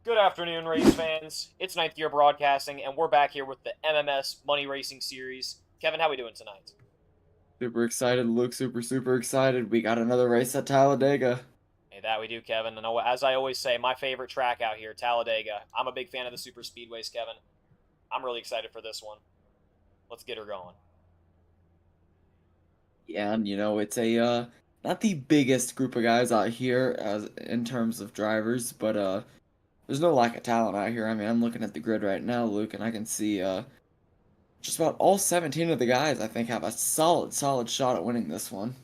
Good afternoon, race fans. It's Ninth Gear Broadcasting, and we're back here with the MMS Money Racing Series. Kevin, how we doing tonight? Super excited, Luke. Super excited. We got another race at Talladega. Hey, that we do, Kevin. And as I always say, my favorite track out here, Talladega. I'm a big fan of the super speedways, Kevin. I'm really excited for this one. Let's get her going. Yeah, and it's a not the biggest group of guys out here as in terms of drivers, but there's no lack of talent out here. I mean, I'm looking at the grid right now, Luke, and I can see just about all 17 of the guys I think have a solid shot at winning this one.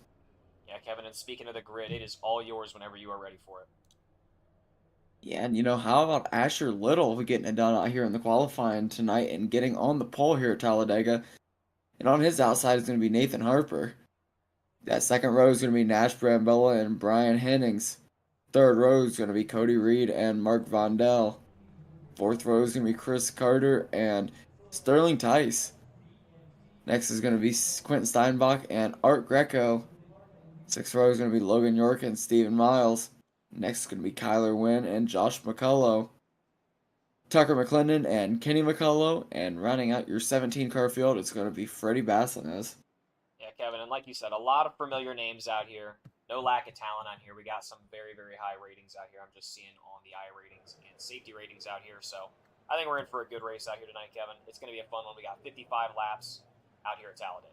Yeah, Kevin. And speaking of the grid, it is all yours whenever you are ready for it. Yeah, and how about Asher Little getting it done out here in the qualifying tonight and getting on the pole here at Talladega? And on his outside is going to be Nathan Harper. That second row is going to be Nash Brambilla and Brian Hennings. Third row is going to be Cody Reed and Mark Vondell. Fourth row is going to be Chris Carter and Sterling Tice. Next is going to be Quentin Steinbach and Art Greco. Sixth row is going to be Logan York and Steven Miles. Next is going to be Kyler Wynn and Josh McCullough. Tucker McClendon and Kenny McCullough. And rounding out your 17 car field, it's going to be Freddie Bassinez. Yeah, Kevin. And like you said, a lot of familiar names out here. No lack of talent on here. We got some very high ratings out here. I'm just seeing on the I ratings and safety ratings out here. So I think we're in for a good race out here tonight, Kevin. It's going to be a fun one. We got 55 laps out here at Talladega.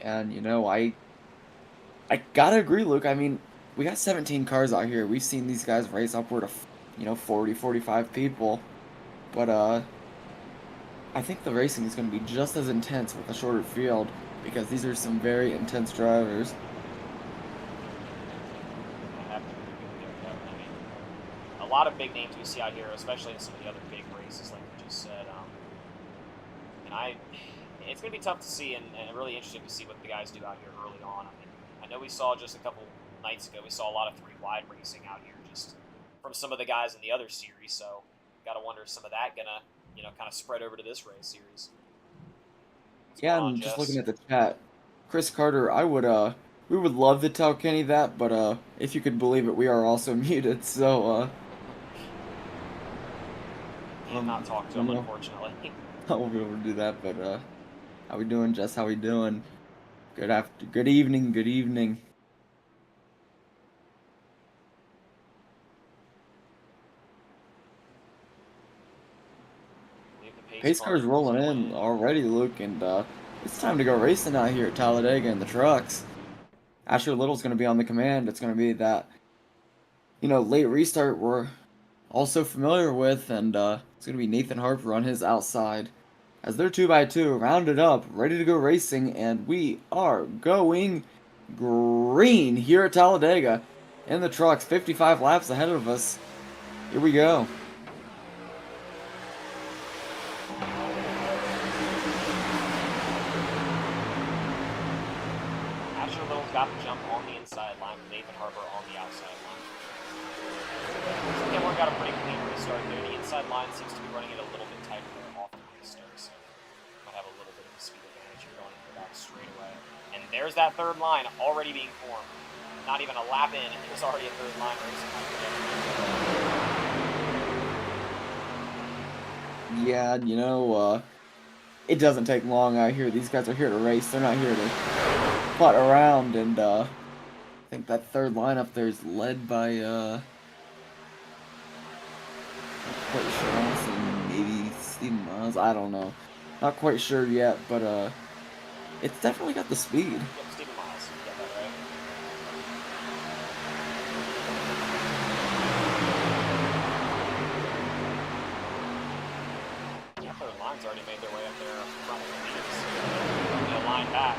And I gotta agree, Luke. I mean, we got 17 cars out here. We've seen these guys race upward of, 40, 45 people. But I think the racing is going to be just as intense with a shorter field because these are some very intense drivers. I have to agree with you there, Kevin. I mean, a lot of big names we see out here, especially in some of the other big races, like you just said. And it's going to be tough to see, and really interesting to see what the guys do out here early on. I mean, I know we saw just a couple nights ago, we saw a lot of three wide racing out here, just from some of the guys in the other series. So, got to wonder if some of that gonna, kind of spread over to this race series. What's Yeah, going on, and just looking Jess? at the chat, Chris Carter, we would love to tell Kenny that, but if you could believe it, we are also muted, so Cannot talk I to don't him, know unfortunately. how we'll be able to do that, but how we doing, Jess? How we doing? Good evening, good evening. Believe the pace Pace car car's is rolling in winning. already, Luke, and it's time to go racing out here at Talladega in the trucks. Asher Little's going to be on the command. It's going to be that, late restart we're also familiar with, and it's going to be Nathan Harper on his outside. As they're 2 by 2, rounded up, ready to go racing, and we are going green here at Talladega in the trucks, 55 laps ahead of us. Here we go. Asher Little's got the jump on the inside line, with Nathan Harper on the outside line. Looks like everyone got a pretty clean restart there. The inside line seems to be running it a little bit tighter there off the restart, so might have a little bit of a speed advantage here going into the back straightaway. And there's that third line already being formed. Not even a lap in, and there's already a third line racing. Yeah, it doesn't take long out here. These guys are here to race. They're not here to putt around, and I think that third lineup there is led by not quite sure, honestly, maybe Steven Miles. I don't know, not quite sure yet, but it's definitely got the speed. Yep, Stephen Miles. You got that right. Yeah, third line's already made their way up there front with the leads. They'll line back.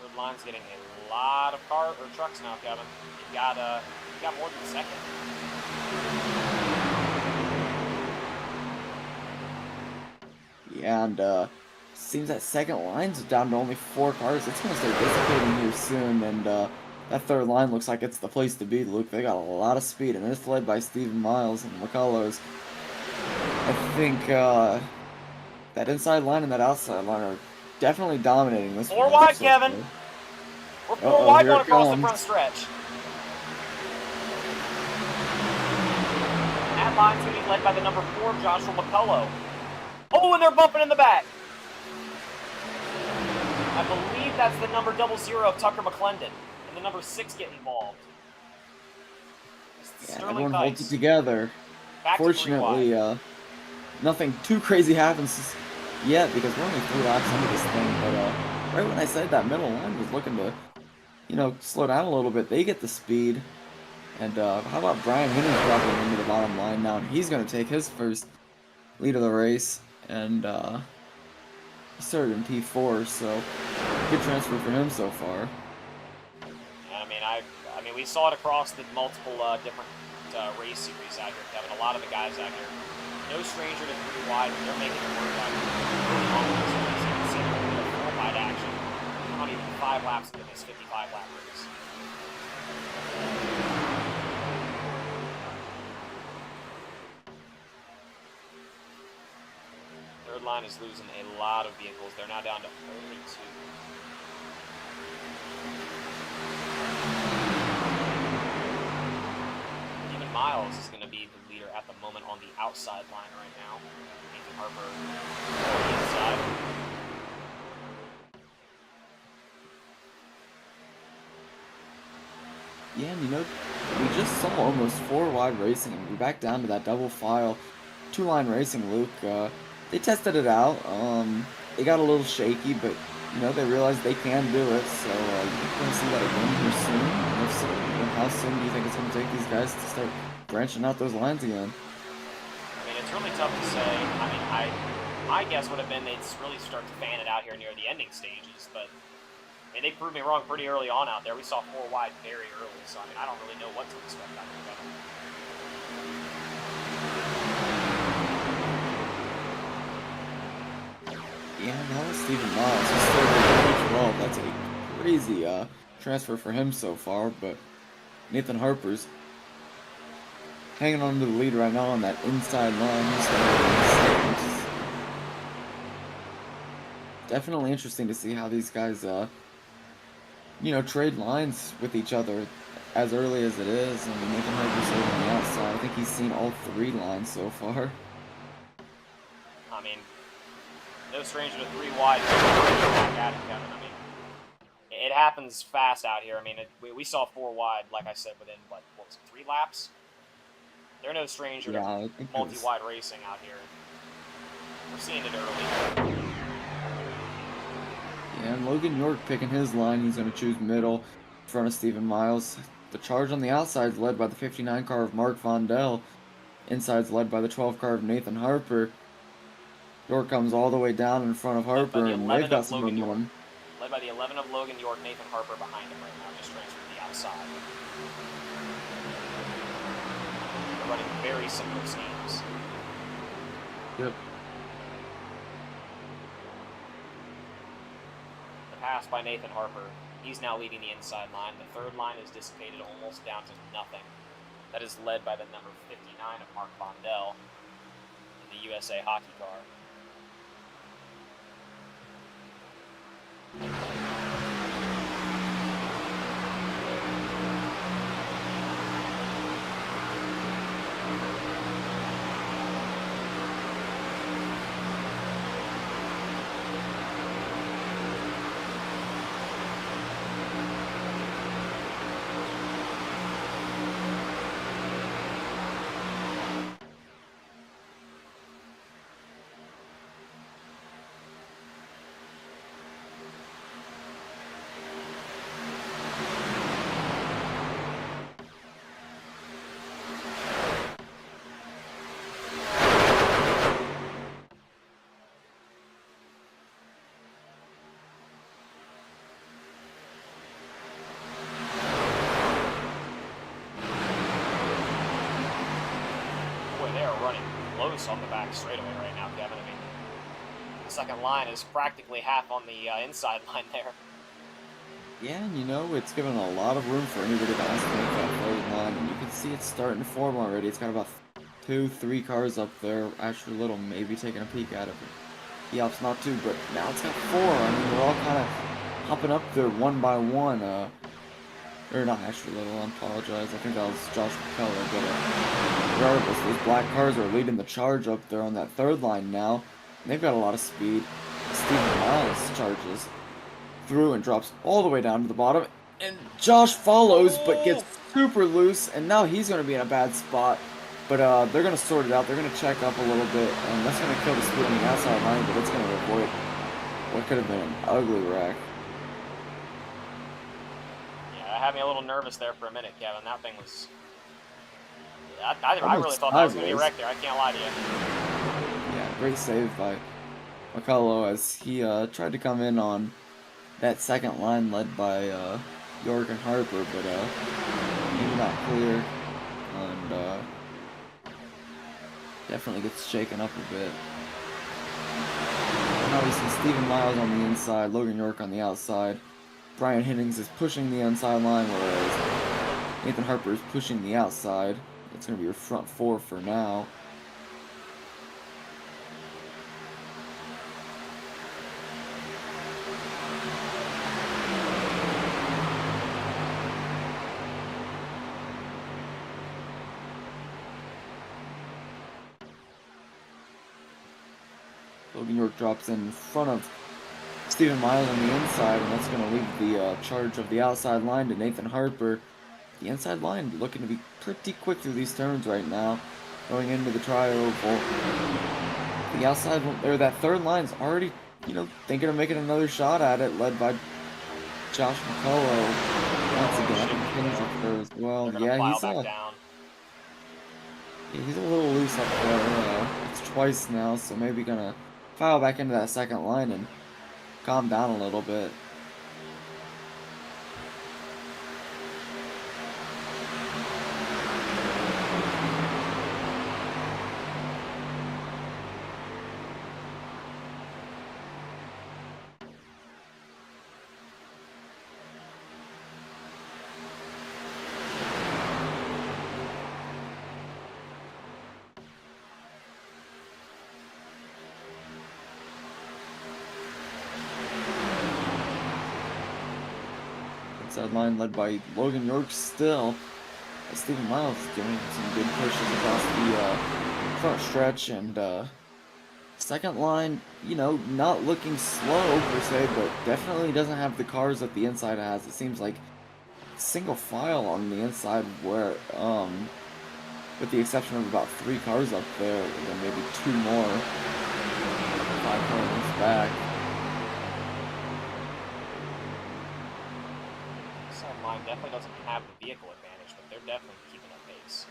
Third line's getting a lot of car or trucks now, Kevin. You got more than second. Yeah, and seems that second line's down to only 4 cars. It's gonna start dissipating here soon, and that third line looks like it's the place to be. Luke, they got a lot of speed, and it's led by Steven Miles and McCullough's. I think that inside line and that outside line are definitely dominating this Four one. wide, So Kevin. far. We're 4 Uh-oh, wide here going it across the comes. front stretch. That line's going to be led by the number 4, Joshua McCullough. Oh, and they're bumping in the back. I believe that's the number 00 of Tucker McClendon. And the number 6 get involved. Yeah, Sterling everyone holds it Kikes. together. Back to 3 Fortunately, wide. nothing too crazy happens yet because we're only 3 laps into this thing. But right when I said that middle line was looking to, slow down a little bit, they get the speed. And how about Brian Henry dropping into the bottom line now? And he's going to take his first lead of the race. And he started in P4, so good transfer for him so far. And I mean, we saw it across the multiple different race series out here, Kevin. A lot of the guys out here, no stranger to 3 wide, but they're making it work out here. Early on in this race, you can see them 4 wide action. Not even 5 laps into this 55-lap race. Third line is losing a lot of vehicles. They're now down to only 2. Even Miles is going to be the leader at the moment on the outside line right now. Nathan Harper on the inside. Yeah, and we just saw almost 4 wide racing, and we're back down to that double file, 2-line racing, Luke. They tested it out. It got a little shaky, but they realized they can do it. So you think we're gonna see that again here soon? And if so, how soon do you think it's gonna take these guys to start branching out those lines again? I mean, it's really tough to say. I mean, my guess would have been they'd really start to fan it out here near the ending stages, but I mean, they proved me wrong pretty early on out there. We saw 4 wide very early, so I mean, I don't really know what to expect out here. Yeah, now it's Stephen Miles. He's still in 12. That's a crazy transfer for him so far, but Nathan Harper's hanging on to the lead right now on that inside line. He's which is definitely interesting to see how these guys, trade lines with each other as early as it is. I mean, Nathan Harper's over on the outside. I think he's seen all 3 lines so far. I mean, no stranger to 3 wide. Back at it, Kevin. I mean, it happens fast out here. I mean, we saw 4 wide, like I said, within, what was it, 3 laps? They're no stranger to multi-wide racing out here. We're seeing it early. Yeah, and Logan York picking his line. He's going to choose middle in front of Stephen Miles. The charge on the outside is led by the 59 car of Mark Vondell. Inside's led by the 12 car of Nathan Harper. York comes all the way down in front of Harper, and they've got some momentum. Led by the 11 of Logan York, Nathan Harper behind him right now, just transferred to the outside. They're running very similar schemes. Yep. The pass by Nathan Harper. He's now leading the inside line. The third line is dissipated almost down to nothing. That is led by the number 59 of Mark Vondell in the USA hockey car. Close on the back straightaway right now, Kevin. I mean, the second line is practically half on the inside line there. Yeah, and it's given a lot of room for anybody to ask for that third line, and you can see it's starting to form already. It's got about 2-3 cars up there. Asher Little maybe taking a peek at it. Yelp's not two, but now it's got four. I mean, we're all kind of hopping up there one by one. Or not Asher Little, I apologize. I think that was Josh McCullough, but regardless, those black cars are leading the charge up there on that third line now. And they've got a lot of speed. Steven Miles charges through and drops all the way down to the bottom. And Josh follows, but gets Oh! super loose, and now he's going to be in a bad spot. But they're going to sort it out. They're going to check up a little bit, and that's going to kill the speed on the outside line, but it's going to avoid what could have been an ugly wreck. Yeah, that had me a little nervous there for a minute, Kevin. That thing was... I really Almost thought that was going to be a sideways. wreck there. I can't lie to you. Yeah, great save by McCullough as he tried to come in on that second line led by York and Harper, but maybe not clear, and definitely gets shaken up a bit. Now we see Steven Miles on the inside, Logan York on the outside. Brian Hinnings is pushing the inside line, whereas Nathan Harper is pushing the outside. That's going to be your front four for now. Logan York drops in front of Steven Miles on the inside, and that's going to leave the charge of the outside line to Nathan Harper. The inside line looking to be pretty quick through these turns right now, going into the tri-oval. The outside, or that third line's already, thinking of making another shot at it, led by Josh McCullough. Once again, Hinnings up there as well. They're going to Yeah, plow back down. he's a little loose up there. It's twice now, so maybe gonna file back into that second line and calm down a little bit. Inside line led by Logan York still. Steven Miles giving some good pushes across the front stretch, and second line, not looking slow per se, but definitely doesn't have the cars that the inside has. It seems like single file on the inside where, with the exception of about 3 cars up there, and then maybe 2 more, 5 cars back. Inside line definitely doesn't have the vehicle advantage, but they're definitely keeping up pace.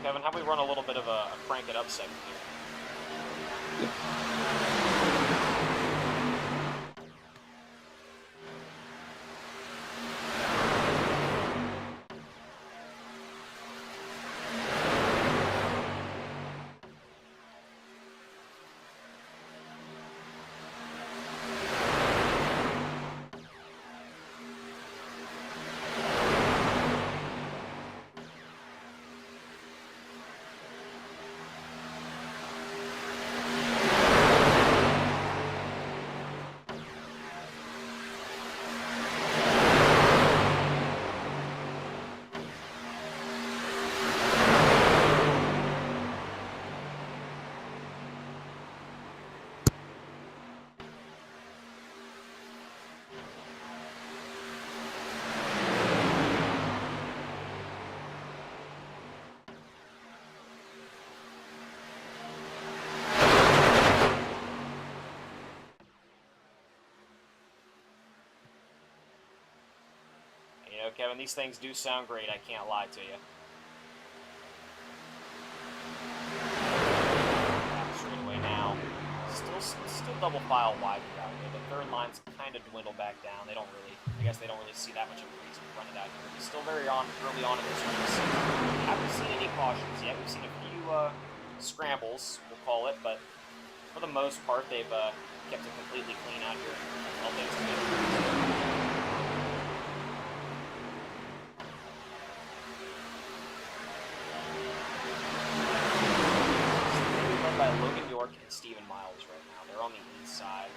Kevin, how about we run a little bit of a crank it up segment here? Kevin, these things do sound great, I can't lie to you. Straight away now. Still double file wide out here. The third line's kind of dwindled back down. I guess they don't really see that much of a reason to run it out here. It's still very early on in this race. Haven't seen any cautions yet. We've seen a few scrambles, we'll call it, but For the most part, they've kept it completely clean out here. All things considered. Led by Logan York and Steven Miles right now. They're on the inside.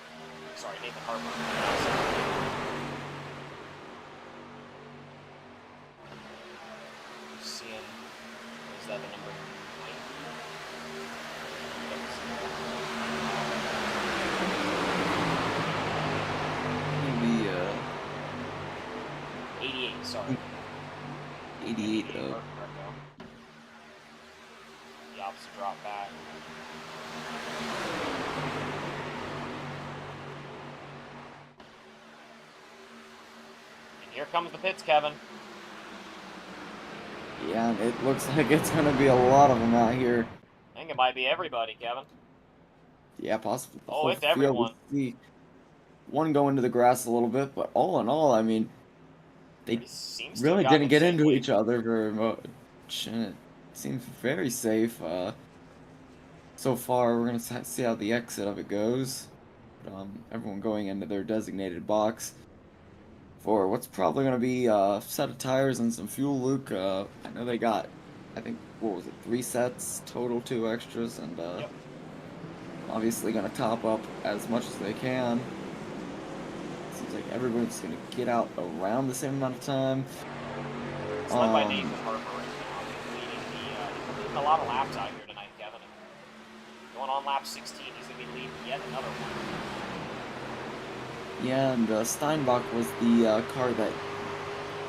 Sorry, Nathan Harper on the outside. Seeing, is that the number 9? Maybe 88, sorry. 88 The opposite drop back. And here comes the pits, Kevin. Yeah, it looks like it's going to be a lot of them out here. I think it might be everybody, Kevin. Yeah, possibly the Oh, whole it's field. everyone. We see one go into the grass a little bit, but all in all, I mean, they Seems to have really gotten didn't it get into safely. each other very much, and it seems very safe. So far, we're gonna see how the exit of it goes. Everyone going into their designated box for what's probably gonna be a set of tires and some fuel, Luke. I know they got, I think, what was it, 3 sets total, 2 extras, and Yep. obviously gonna top up as much as they can. Seems like everybody's gonna get out around the same amount of time. It's led by Nathan Harper right now. He's leading a lot of laps out here tonight, Kevin. And going on lap 16, he's going to be leading yet another one. Yeah, and Steinbach was the car that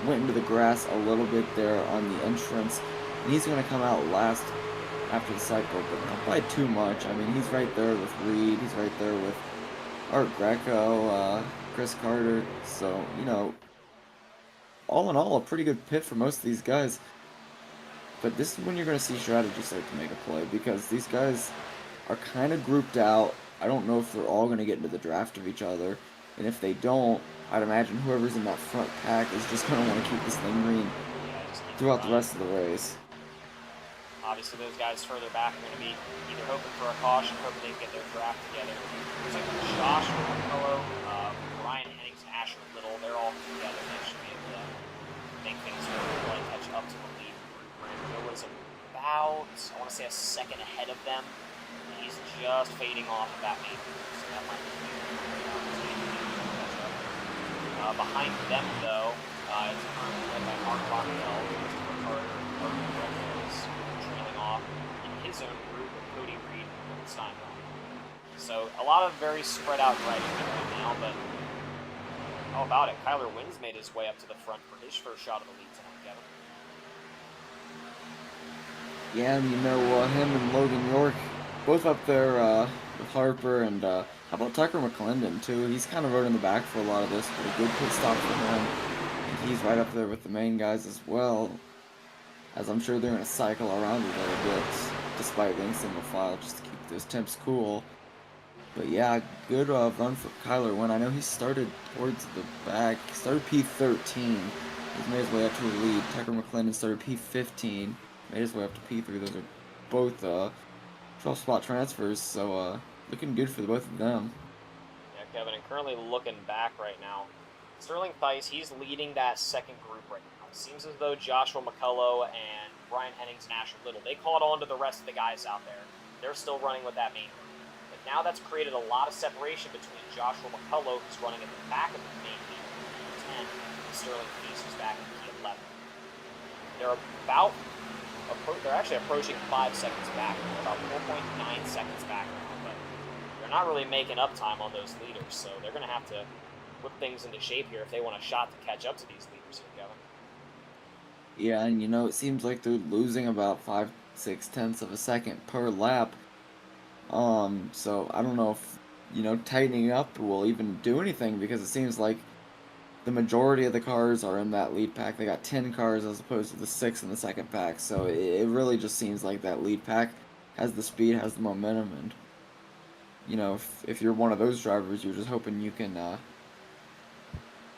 went into the grass a little bit there on the entrance. And he's going to come out last after the cycle, but not by too much. I mean, he's right there with Reed. He's right there with Art Greco, Chris Carter. So, you know, all in all, a pretty good pit for most of these guys. But this is when you're going to see strategy start to make a play, because these guys are kind of grouped out. I don't know if they're all going to get into the draft of each other. And if they don't, I'd imagine whoever's in that front pack is just going to want to keep this thing green throughout the rest of the race. Obviously, those guys further back are going to be either hoping for a caution, hoping they can get their draft together. It's like Josh McCullough, Ryan Hennings, and Asher Little, they're all together. They should be able to make things really catch up to the lead group. Brandon was about, I want to say, a second ahead of them. And he's just fading off of that main group, so that might be behind them, though, it's currently led by Mark Bonnell, Christopher Carter, is trailing off in his own group with Cody Reed and Steinbach. So a lot of very spread out driving right now, but how about it? Kyler Wynn's made his way up to the front for his first shot of the lead tonight, Kevin. Yeah, and you know, him and Logan York both up there with Harper, and how about Tucker McClendon, too? He's kind of rode in the back for a lot of this, but a good pit stop for him. And he's right up there with the main guys as well, as I'm sure they're going to cycle around a little bit, despite being single file, just to keep those temps cool. But yeah, good run for Kyler Wynn. I know he started towards the back. He started P13. He's made his way up to the lead. Tucker McClendon started P15. Made his way up to P3. Those are both 12-spot transfers, so looking good for the both of them. Yeah, Kevin, and currently looking back right now, Sterling Theis, he's leading that second group right now. It seems as though Joshua McCullough and Brian Hennings and Asher Little, they caught on to the rest of the guys out there. They're still running with that main group. But now that's created a lot of separation between Joshua McCullough, who's running at the back of the main group, P10, and Sterling Theis, who's back in P11. They're actually approaching 5 seconds back. They're about 4.9 seconds back now, but they're not really making up time on those leaders, so they're going to have to whip things into shape here if they want a shot to catch up to these leaders here, Kevin. Yeah, and you know, it seems like they're losing about 5/6 of a second per lap. So I don't know if, you know, tightening up will even do anything, because it seems like the majority of the cars are in that lead pack. They got 10 cars as opposed to the 6 in the second pack. So it really just seems like that lead pack has the speed, has the momentum, and, you know, if you're one of those drivers, you're just hoping you can,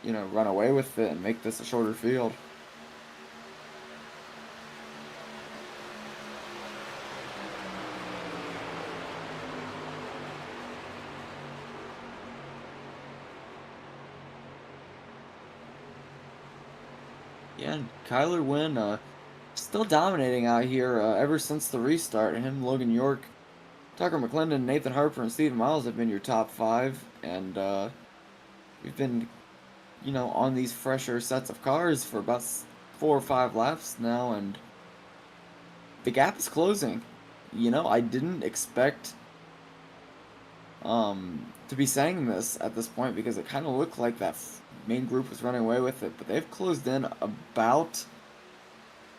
you know, run away with it and make this a shorter field. Yeah, and Kyler Wynn, still dominating out here ever since the restart. Him, Logan York, Tucker McClendon, Nathan Harper, and Steven Miles have been your top five, and we've been, on these fresher sets of cars for about 4 or 5 laps now, and the gap is closing. I didn't expect to be saying this at this point because it kind of looked like that main group was running away with it, but they've closed in about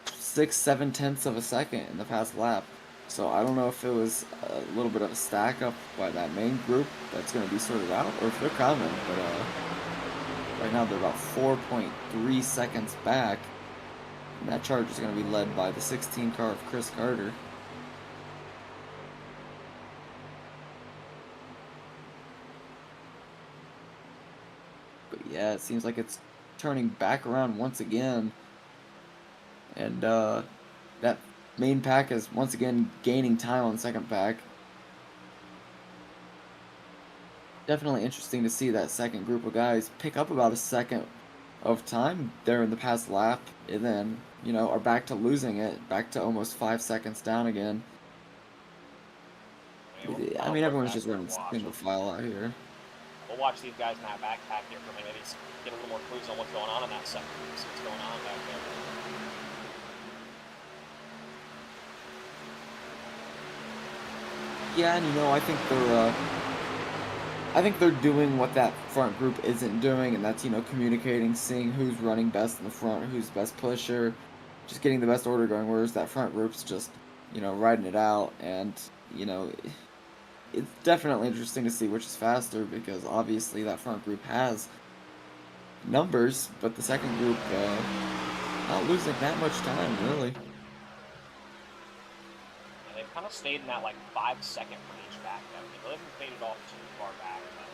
6, 7 tenths of a second in the past lap. So I don't know if it was a little bit of a stack up by that main group that's going to be sorted out, or if they're coming. But right now they're about 4.3 seconds back, and that charge is going to be led by the 16 car of Chris Carter. But yeah, it seems like it's turning back around once again, and that main pack is once again gaining time on the second pack. Definitely interesting to see that second group of guys pick up about a second of time there in the past lap, and then, are back to losing it, back to almost 5 seconds down again. I mean, everyone's just running single file out here. We'll watch these guys in that backpack here for a minute, maybe just get a little more clues on what's going on in that sector. See what's going on back there. Yeah, and I think they're doing what that front group isn't doing, and that's, communicating, seeing who's running best in the front, who's best pusher, just getting the best order going, whereas that front group's just, riding it out, and, it's definitely interesting to see which is faster, because obviously that front group has numbers, but the second group, not losing that much time, really. And they've kind of stayed in that, like, 5-second range back there. They really haven't faded off too far back, but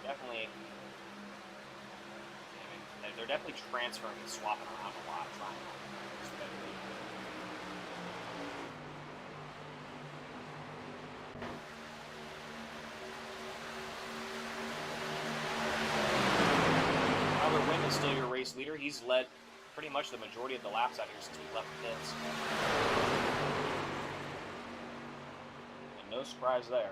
definitely, they're definitely transferring and swapping around a lot, trying to use the better lead. Tyler Wynn is still your race leader. He's led pretty much the majority of the laps out here since we left the pits. And no surprise there.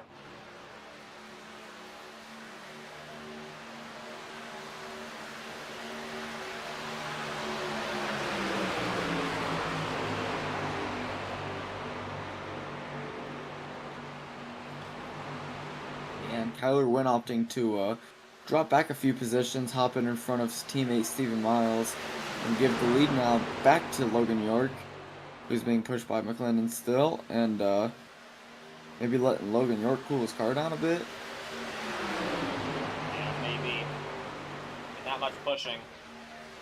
And Kyler Wynn opting to drop back a few positions, hop in front of his teammate Steven Miles, and give the lead now back to Logan York, who's being pushed by McClendon still, and maybe letting Logan York cool his car down a bit. Yeah, maybe. Not much pushing.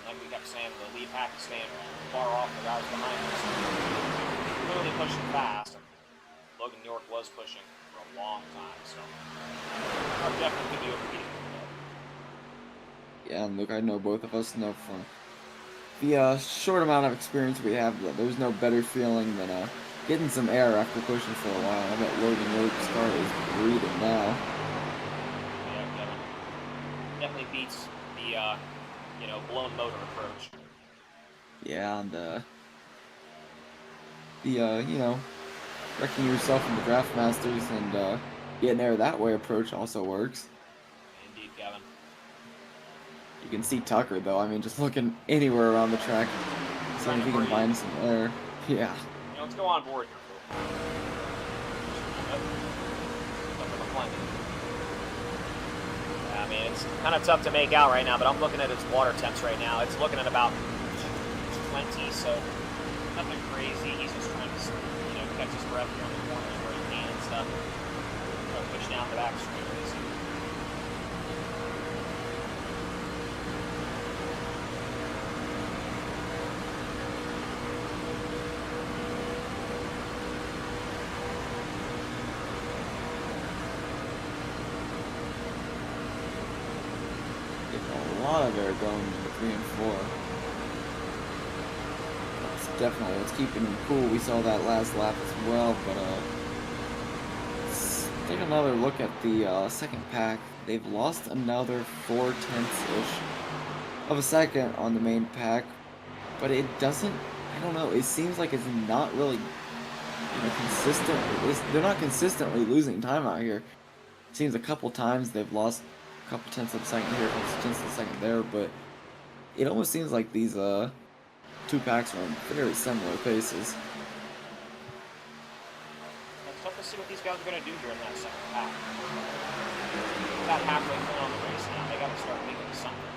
Like we kept saying, the lead pack is staying far off the guys behind us. Clearly pushing fast. Logan York was pushing for a long time, so definitely could be overheating. Yeah, and look, I know both of us know from the short amount of experience we have that there's no better feeling than getting some air after pushing for a while. I bet Logan York's car is breathing now. Yeah, definitely beats the blown motor approach. Yeah, and wrecking yourself in the Draft Masters and getting air that way approach also works. Indeed, Kevin. You can see Tucker though. I mean, just looking anywhere around the track, seeing if he can find some air. Yeah. Let's go on board here. I mean, it's kind of tough to make out right now, but I'm looking at its water temps right now. It's looking at about 20, so nothing crazy. He's just trying to, catch his breath here on the corners where he can and stuff. Try to push down the back straight. A lot of air going into 3 and 4. It's keeping him cool. We saw that last lap as well, but let's take another look at the second pack. They've lost another 4 tenths-ish of a second on the main pack, but it doesn't. I don't know. It seems like it's not really, consistent. They're not consistently losing time out here. It seems a couple times they've lost a couple tenths of a second here, a couple tenths of a second there, but it almost seems like these two packs are on very similar paces. It's tough to see what these guys are going to do here in that second pack. About halfway point on the race now. They got to start making something.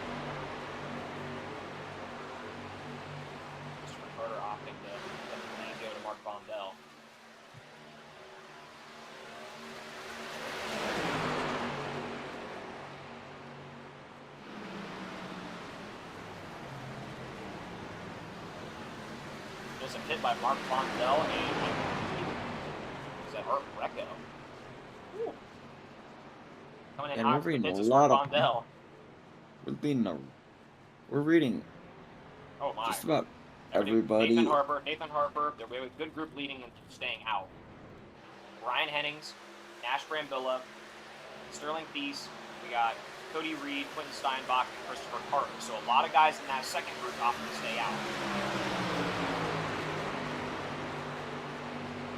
Mr. Carter opting to let the lead go to Mark Bondell. There's a hit by Mark Bondell and is that Art Recco? Ooh. Coming in And we're hot for the reading a hits is Mark lot of. Bondell. We're reading Oh my. just about Nathan everybody. Harper. We have a good group leading and staying out. Ryan Hennings, Nash Brambilla, Sterling Peace. We got Cody Reed, Quentin Steinbach, and Christopher Carter. So a lot of guys in that second group opting to stay out.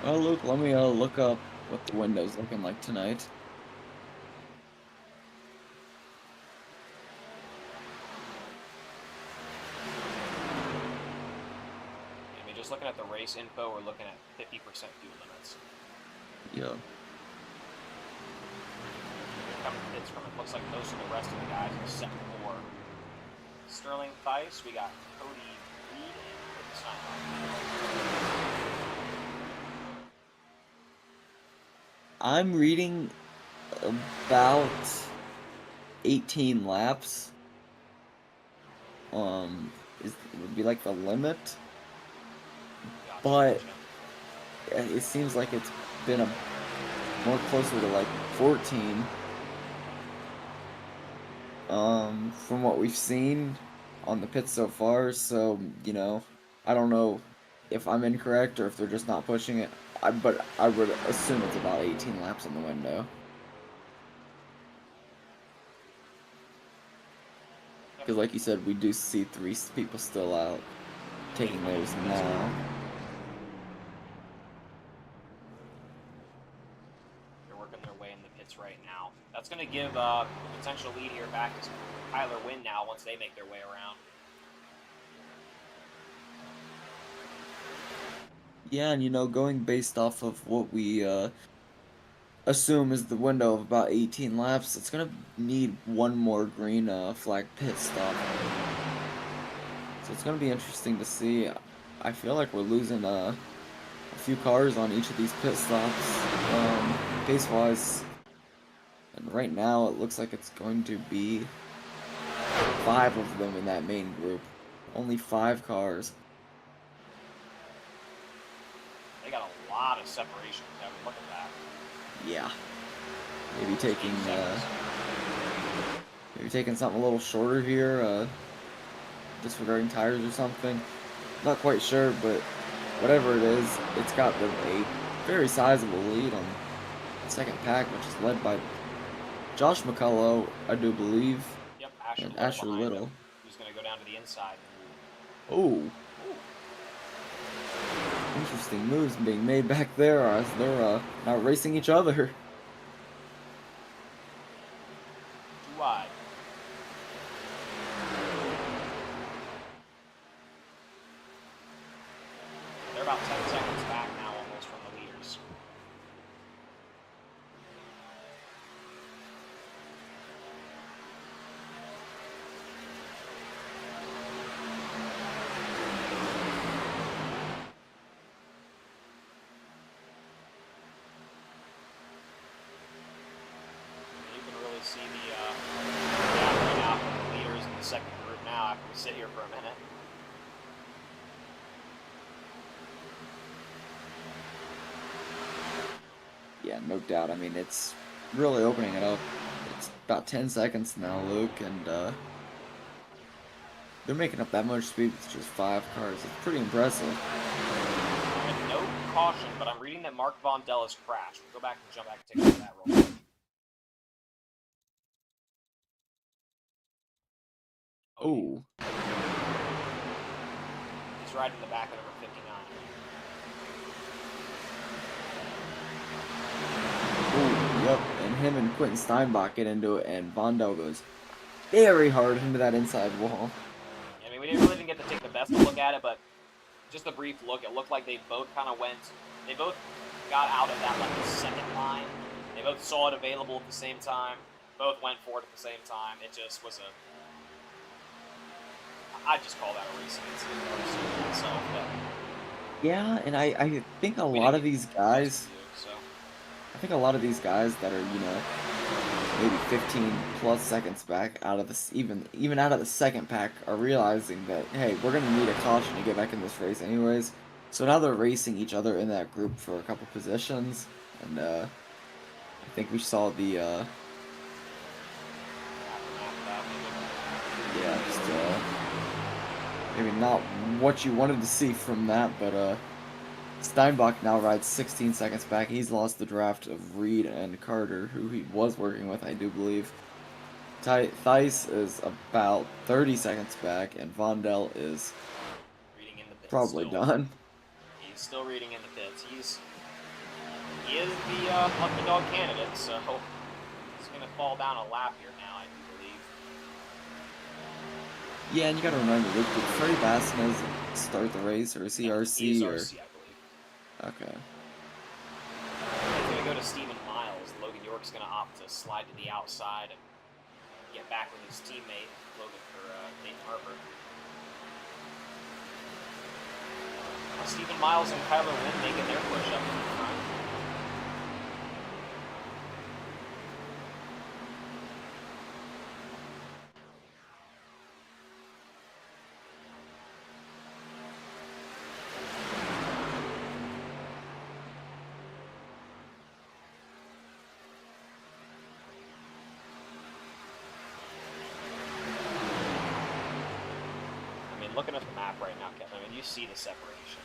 Oh, Luke, let me look up what the window's looking like tonight. I mean, just looking at the race info, we're looking at 50% fuel limits. Yeah. Coming hits from it. Looks like most of the rest of the guys except for Sterling Theis. We got Cody Reed and Quentin Steinbach. I'm reading about 18 laps. Would be like the limit, but it seems like it's been more closer to like 14. From what we've seen on the pits so far, so I don't know if I'm incorrect or if they're just not pushing it. But I would assume it's about 18 laps in the window. Because like you said, we do see 3 people still out, taking theirs now. They're working their way in the pits right now. That's going to give a potential lead here back to Tyler Wynn now once they make their way around. Yeah, and going based off of what we assume is the window of about 18 laps, it's gonna need one more green flag pit stop. So it's gonna be interesting to see. I feel like we're losing a few cars on each of these pit stops, pace-wise. And right now, it looks like it's going to be 5 of them in that main group. Only 5 cars. They got a lot of separation. Look at that. Yeah. Maybe taking something a little shorter here, disregarding tires or something. Not quite sure, but whatever it is, it's got them a very sizable lead on the second pack, which is led by Josh McCullough, I do believe. Yep, And Asher Little. Who's going to go down to the inside. Oh. Interesting moves being made back there as they're now racing each other. Too wide. They're about 10 seconds back now almost from the leaders. See the gap right out from the leaders in the second group now after we sit here for a minute. Yeah, no doubt. I mean, it's really opening it up. It's about 10 seconds now, Luke, and they're making up that much speed with just 5 cars. It's pretty impressive. And no caution, but I'm reading that Mark Bondell has crashed. We'll go back and jump back and take a look at that real quick. Oh, He's riding the back of number 59. oh, yep. And him and Quentin Steinbach get into it, and Vondel goes very hard into that inside wall. I mean, we really didn't get to take the best look at it, but just a brief look, it looked like they both kind of they both got out of that, like, the second line. They both saw it available at the same time. Both went for it at the same time. It just was I'd just call that a racing incident itself, but Yeah, and I think a we lot didn't of get these the best guys, review, so. I think a lot of these guys that are, maybe 15 plus seconds back out of this, even out of the second pack, are realizing that, hey, we're gonna need a caution to get back in this race anyways. So now they're racing each other in that group for a couple positions, and I think we saw the yeah, just maybe not what you wanted to see from that, but Steinbach now rides 16 seconds back. He's lost the draft of Reed and Carter, who he was working with, I do believe. Theis is about 30 seconds back, and Vondel is Reading in the pits probably still. done. He's still reading in the pits. He is the lucky dog candidate, so he's going to fall down a lap here now, I do believe. Yeah, and you gotta remember, did Freddie Vasquez start the race, or is he No, he is RC, or... RC, I believe. Okay. He's going to go to Stephen Miles. Logan York's going to opt to slide to the outside and get back with his teammate, Nathan Harper. Stephen Miles and Kyler Wynn making their push up in the front. Looking at the map right now, Kevin, I mean, you see the separation.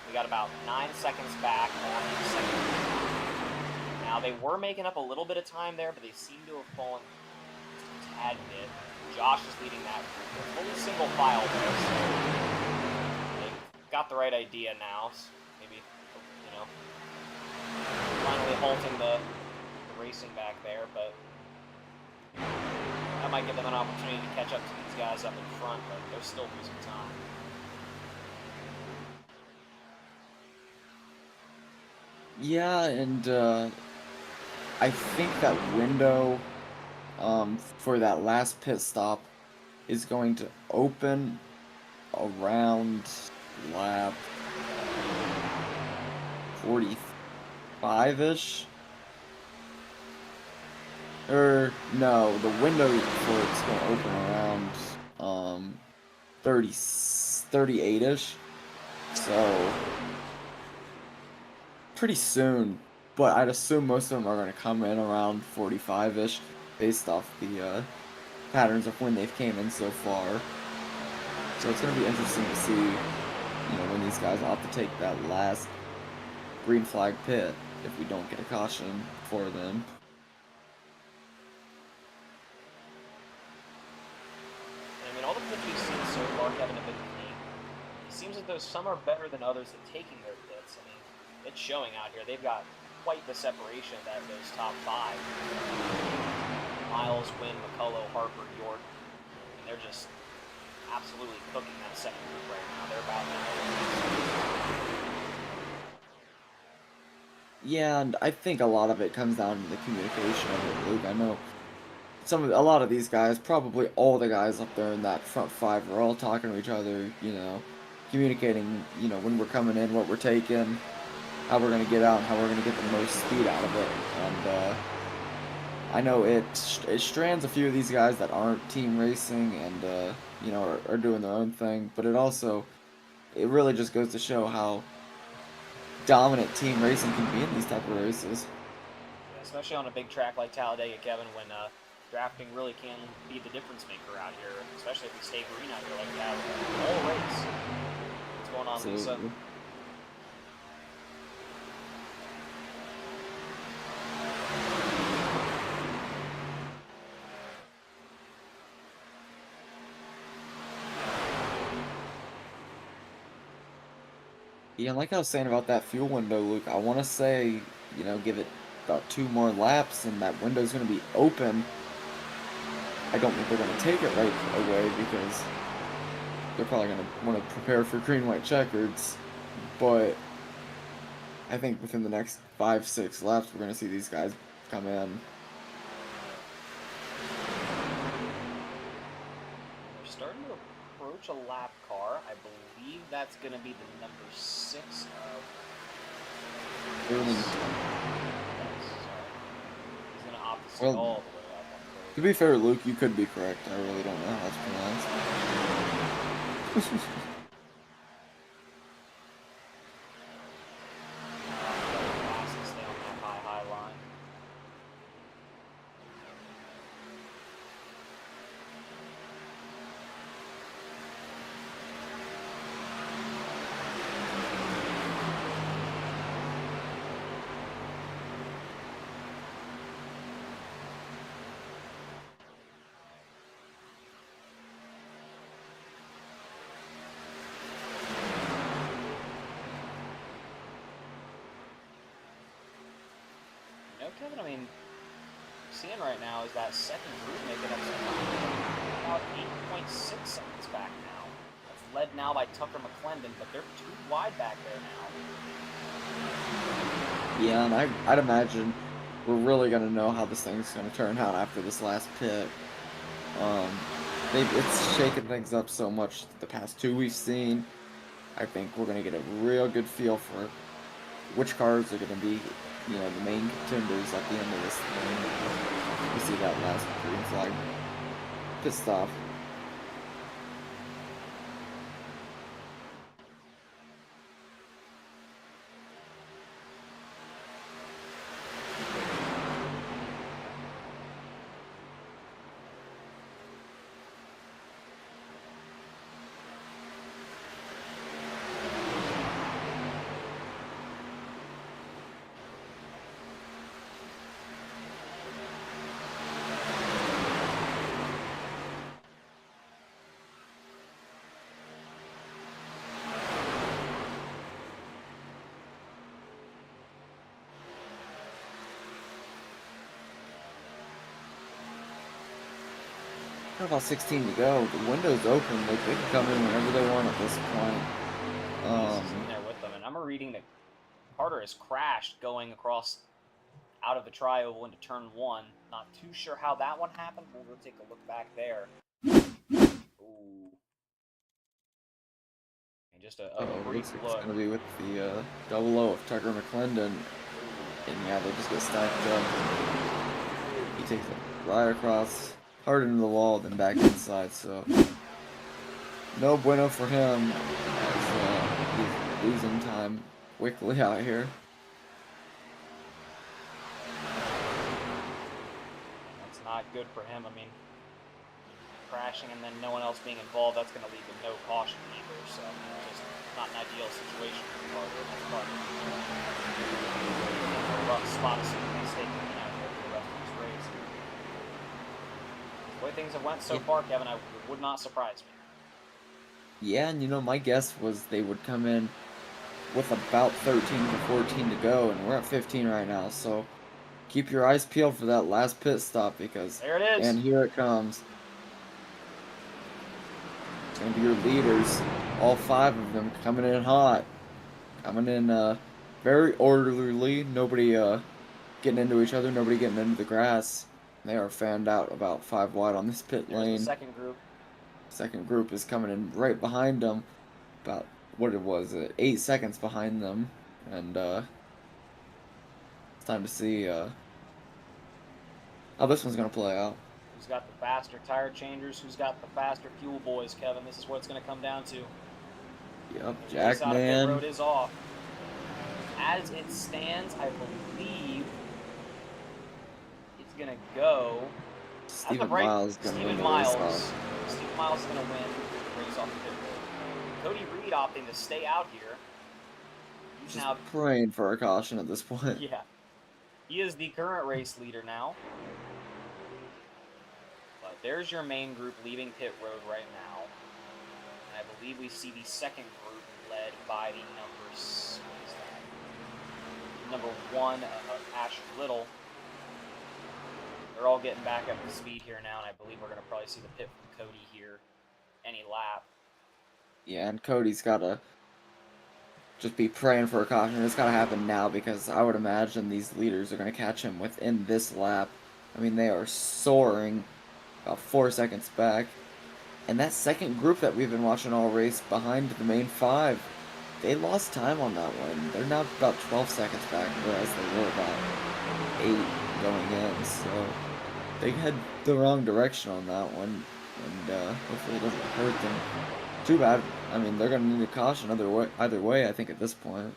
We got about 9 seconds back on the second. Now, they were making up a little bit of time there, but they seem to have fallen just a tad bit. Josh is leading that group. They're fully single file there, so they've got the right idea now. So maybe, finally halting the racing back there, but that might give them an opportunity to catch up to these guys up in front, but they're still losing time. Yeah, and I think that window for that last pit stop is going to open around lap 45-ish. Or no, the window for it's going to open around 38-ish. So pretty soon, but I'd assume most of them are going to come in around 45-ish based off the patterns of when they've came in so far. So it's going to be interesting to see, when these guys opt to take that last green flag pit if we don't get a caution for them. I mean, all the pits we've seen so far, Kevin, have been clean. It seems as though some are better than others at taking their pits. I mean, it's showing out here. They've got quite the separation that those top 5. Miles, Wynn, McCullough, Harper, York. And they're just absolutely cooking that second group right now. They're about Yeah, and I think a lot of it comes down to the communication of it, Luke. I know a lot of these guys, probably all the guys up there in that front 5, are all talking to each other, communicating, when we're coming in, what we're taking, how we're going to get out, and how we're going to get the most speed out of it. And I know it strands a few of these guys that aren't team racing and, are doing their own thing, but it really just goes to show how dominant team racing can be in these type of races. especially on a big track like Talladega, Kevin, when drafting really can be the difference maker out here, especially if we stay green out here like we have the whole race. What's going on, Lisa? Absolutely. Yeah, like I was saying about that fuel window, Luke, I want to say, give it about 2 more laps and that window's going to be open. I don't think they're going to take it right away because they're probably going to want to prepare for green-white checkers. But I think within the next 5, 6 laps, we're going to see these guys come in. We're starting to approach a lap car. I believe that's going to be the number 6 of... Early. Yes, sorry. He's going to opt to stay Well, all the way up on curve. to be fair, Luke, you could be correct. I really don't know how it's pronounced. Fast and stay on that high line. You know, Kevin, I mean, seeing right now is that second group making up about 8.6 seconds back now. That's led now by Tucker McClendon, but they're too wide back there now. Yeah, and I'd imagine we're really going to know how this thing's going to turn out after this last pit. It's shaken things up so much the past 2 we've seen. I think we're going to get a real good feel for which cars are going to be, the main contenders at the end of this thing. We see that last green flag pit stop. Got about 16 to go. The window's open. They can come in whenever they want at this point. He's in there with them, and I'm reading that Carter has crashed going across out of the tri-oval into turn 1. Not too sure how that one happened. We'll go take a look back there. Ooh. And just a brief looks like look. it's going to be with the double O of Tucker McClendon. And yeah, they just get stacked up. He takes it right across, hard into the wall, then back inside. So no bueno for him as he's losing time quickly out here. That's not good for him. I mean, crashing and then no one else being involved, that's going to lead to no caution either. So, just not an ideal situation for Carter. That's Carter. A rough spot, assuming they stay clean out there for the rest of this race. The way things have went so far, Kevin, it would not surprise me. Yeah, and my guess was they would come in with about 13 to 14 to go, and we're at 15 right now, so keep your eyes peeled for that last pit stop because there it is. And here it comes. It's going to be your leaders, all 5 of them coming in hot. Coming in very orderly, nobody getting into each other, nobody getting into the grass. They are fanned out about 5 wide on this pit There's lane. the second group. Second group is coming in right behind them, about what it was, 8 seconds behind them, and it's time to see how this one's gonna play out. Who's got the faster tire changers? Who's got the faster fuel boys, Kevin? This is what it's going to come down to. Yep, The race out of pit Jackman. road is off. As it stands, I believe it's going to go. Stephen Miles is gonna win the race off. Stephen Miles is going to win the race off the pit road. Cody Reed opting to stay out here. He's Just now praying for a caution at this point. Yeah. He is the current race leader now. But there's your main group leaving pit road right now. And I believe we see the second group led led by the number 1 of Asher Little. They're all getting back up to speed here now, and I believe we're going to probably see the pit from Cody here any lap. Yeah, and Cody's got to just be praying for a caution. It's got to happen now because I would imagine these leaders are going to catch him within this lap. I mean, they are soaring about 4 seconds back. And that second group that we've been watching all race behind the main 5, they lost time on that one. They're now about 12 seconds back, whereas they were about 8 going in. So they head the wrong direction on that one, and hopefully it doesn't hurt them. Too bad. I mean, they're going to need a caution either way, I think, at this point.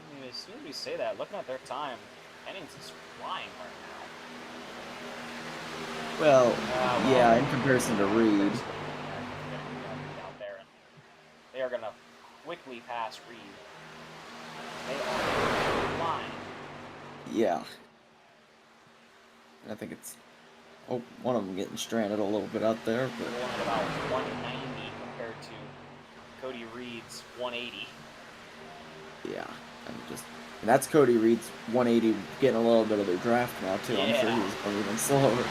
I mean, as soon as we say that, looking at their time, Hennings is flying right now. Well, yeah, in comparison to Reed. Out there, and they are going to quickly pass Reed. They are flying. Yeah. I think it's one of them getting stranded a little bit out there, but going at about 190 compared to Cody Reed's 180. Yeah, and that's Cody Reed's 180 getting a little bit of their draft now too. Yeah. I'm sure he was going even slower.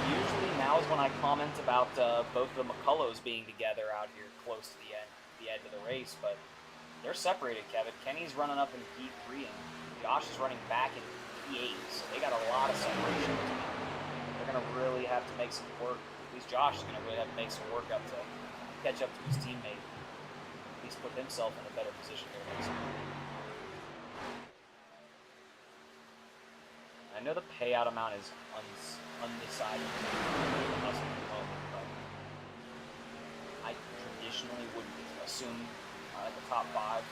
Usually now is when I comment about both of the McCulloghs being together out here close to the end of the race, but they're separated, Kevin. Kenny's running up in P3 and Josh is running back in P8, so they got a lot of separation. They're going to really have to make some work. At least Josh is going to really have to make some work up to catch up to his teammate. At least put himself in a better position here next week. I know the payout amount is undecided at the moment, but I traditionally would assume the top 5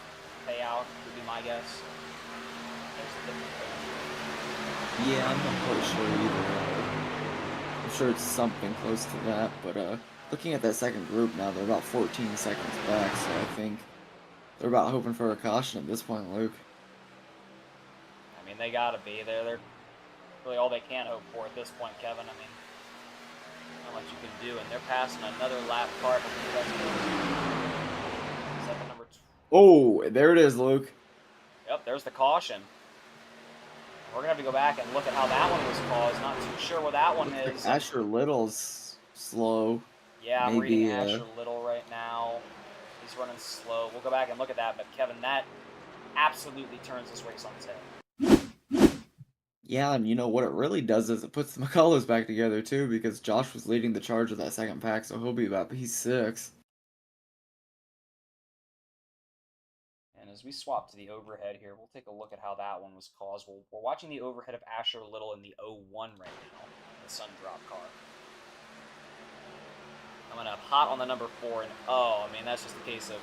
payout would be my guess. Yeah, I'm not quite sure either. I'm sure it's something close to that, but looking at that second group now, they're about 14 seconds back, so I think they're about hoping for a caution at this point, Luke. I mean, they gotta be. They're really all they can hope for at this point, Kevin. I mean, not much you can do, and they're passing another lap car. Number 2. Oh, there it is, Luke. Yep, there's the caution. We're going to have to go back and look at how that one was caused. Not too sure what that one is. Asher Little's slow. Yeah, I'm reading Asher Little right now. He's running slow. We'll go back and look at that, but Kevin, that absolutely turns this race on its head. Yeah, and you know what it really does is it puts the McCulloghs back together too, because Josh was leading the charge of that second pack, so he'll be about P6. And as we swap to the overhead here, we'll take a look at how that one was caused. We're watching the overhead of Asher Little in the 01 right now, the Sun Drop car. Coming up hot on the number 4, and I mean, that's just a case of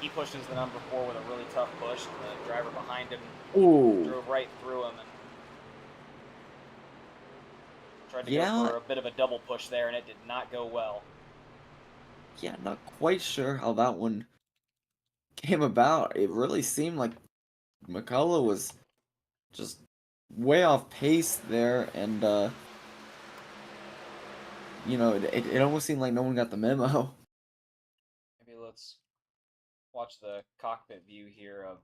he pushed into the number 4 with a really tough push, and the driver behind him drove right through him and tried to go for a bit of a double push there, and it did not go well. Yeah, not quite sure how that one came about. It really seemed like McCullough was just way off pace there, and you know, it almost seemed like no one got the memo. Maybe let's watch the cockpit view here of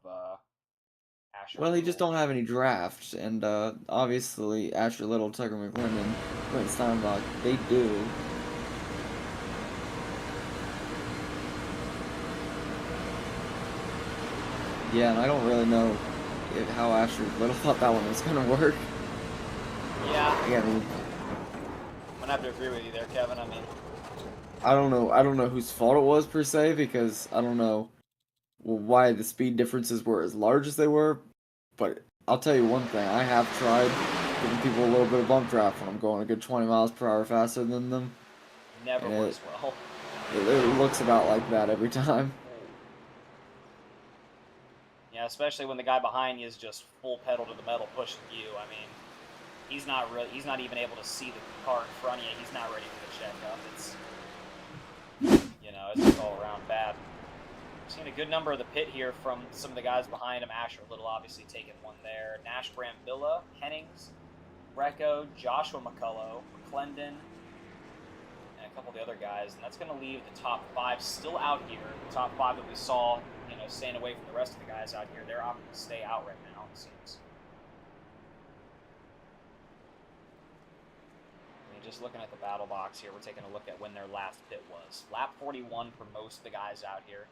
Asher Well, Little. he just don't have any drafts, and obviously Asher Little, Tucker McClendon, Quentin Steinbach, they do. Yeah, and I don't really know how Asher Little thought that one was gonna work. Yeah. I mean, I'm gonna have to agree with you there, Kevin. I mean, I don't know whose fault it was per se, because I don't know why the speed differences were as large as they were. But I'll tell you one thing: I have tried giving people a little bit of bump draft when I'm going a good 20 miles per hour faster than them. Never works well. It looks about like that every time. Yeah, especially when the guy behind you is just full pedal to the metal pushing you. I mean, he's not even able to see the car in front of you. He's not ready for the checkup. It's, it's just all around bad. We've seen a good number of the pit here from some of the guys behind him. Asher Little obviously taking one there. Nash Brambilla, Hennings, Greco, Joshua McCullough, McClendon, and a couple of the other guys, and that's going to leave the top five still out here. The top five that we saw, staying away from the rest of the guys out here, they're opting to stay out right now, it seems. Just looking at the battle box here, we're taking a look at when their last pit was. Lap 41 for most of the guys out here.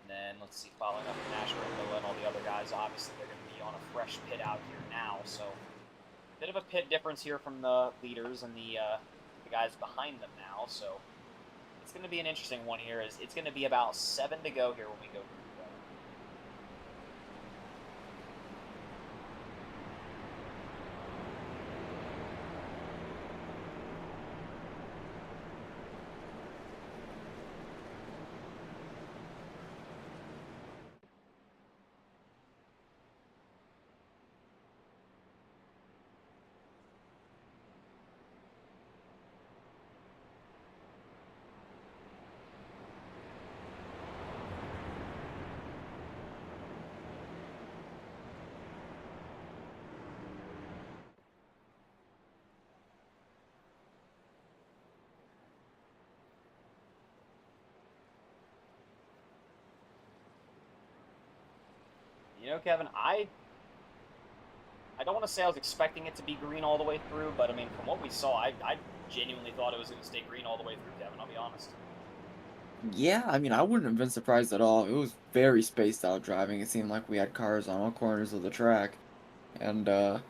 And then, let's see, following up with Asher and all the other guys, obviously they're going to be on a fresh pit out here now. So, a bit of a pit difference here from the leaders and the guys behind them now. So, it's going to be an interesting one here. It's going to be about 7 to go here when we go through. Kevin, I don't want to say I was expecting it to be green all the way through, but I mean, from what we saw, I genuinely thought it was going to stay green all the way through, Kevin. I'll be honest. Yeah, I mean, I wouldn't have been surprised at all. It was very spaced out driving. It seemed like we had cars on all corners of the track. And I'm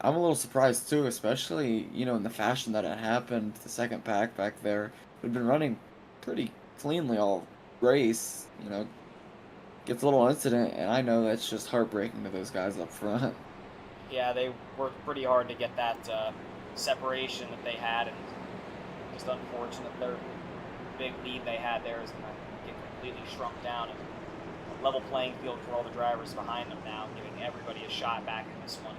a little surprised too, especially, in the fashion that it happened. The second pack back there, we'd been running pretty cleanly all race, gets a little incident, and I know that's just heartbreaking to those guys up front. Yeah, they worked pretty hard to get that separation that they had, and just unfortunate their big lead they had there is going to get completely shrunk down, and a level playing field for all the drivers behind them now, giving everybody a shot back in this one.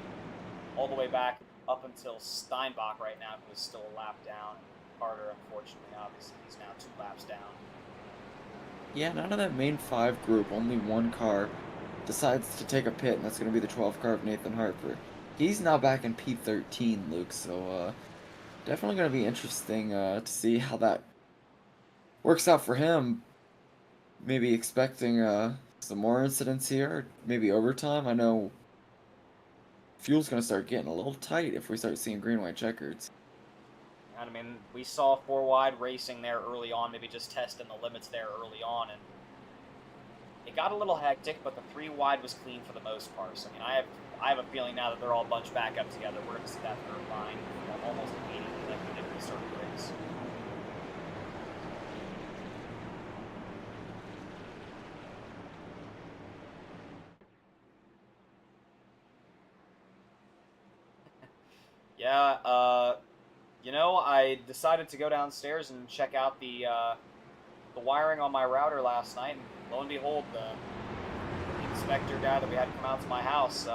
All the way back up until Steinbach right now, who is still a lap down. Carter, unfortunately, obviously, he's now 2 laps down. Yeah, and out of that main 5 group, only one car decides to take a pit, and that's going to be the 12 car of Nathan Harper. He's now back in P13, Luke, so definitely going to be interesting to see how that works out for him. Maybe expecting some more incidents here, maybe overtime. I know fuel's going to start getting a little tight if we start seeing green-white checkers. I mean, we saw 4 wide racing there early on, maybe just testing the limits there early on, and it got a little hectic, but the 3 wide was clean for the most part. So, I mean, I have a feeling now that they're all bunched back up together, we're going to see that third line almost immediately like we did at the start of the race. Yeah, I decided to go downstairs and check out the wiring on my router last night, and lo and behold, the inspector guy that we had come out to my house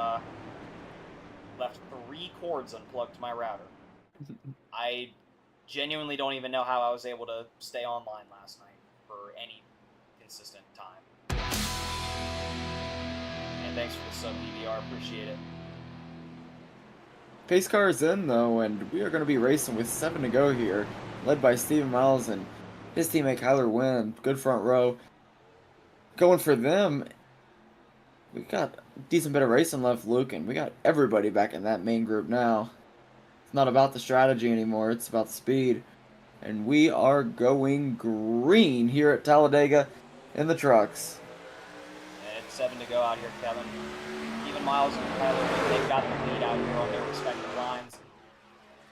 left 3 cords unplugged to my router. I genuinely don't even know how I was able to stay online last night for any consistent time. And thanks for the sub, DVR, appreciate it. Pace car is in, though, and we are going to be racing with 7 to go here, led by Steven Miles and his teammate Kyler Wynn. Good front row. Going for them. We got a decent bit of racing left, Luke, and we got everybody back in that main group now. It's not about the strategy anymore, it's about the speed. And we are going green here at Talladega in the trucks. And it's 7 to go out here, Kevin. Miles and Kyler, they've got the lead out here on their respective lines.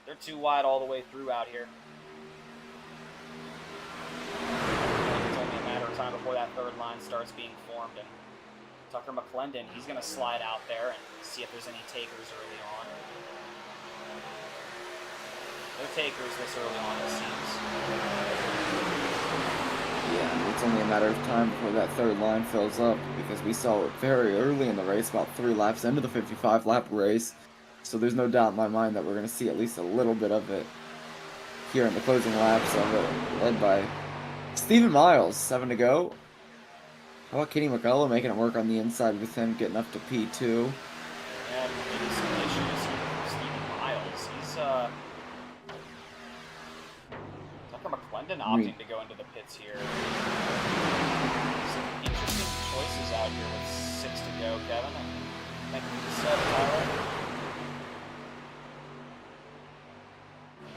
They're 2 wide all the way through out here. It's only a matter of time before that third line starts being formed, and Tucker McClendon, he's going to slide out there and see if there's any takers early on. No takers this early on, it seems. Yeah, it's only a matter of time before that third line fills up, because we saw it very early in the race, about 3 laps into the 55-lap race. So there's no doubt in my mind that we're going to see at least a little bit of it here in the closing laps of it, led by Steven Miles, 7 to go. How about Kenny McCullough making it work on the inside with him getting up to P2? Yeah, maybe some issues with Steven opting to go into the pits here. Some interesting choices out here with 6 to go, Kevin. Thank you for the sub, Tyler.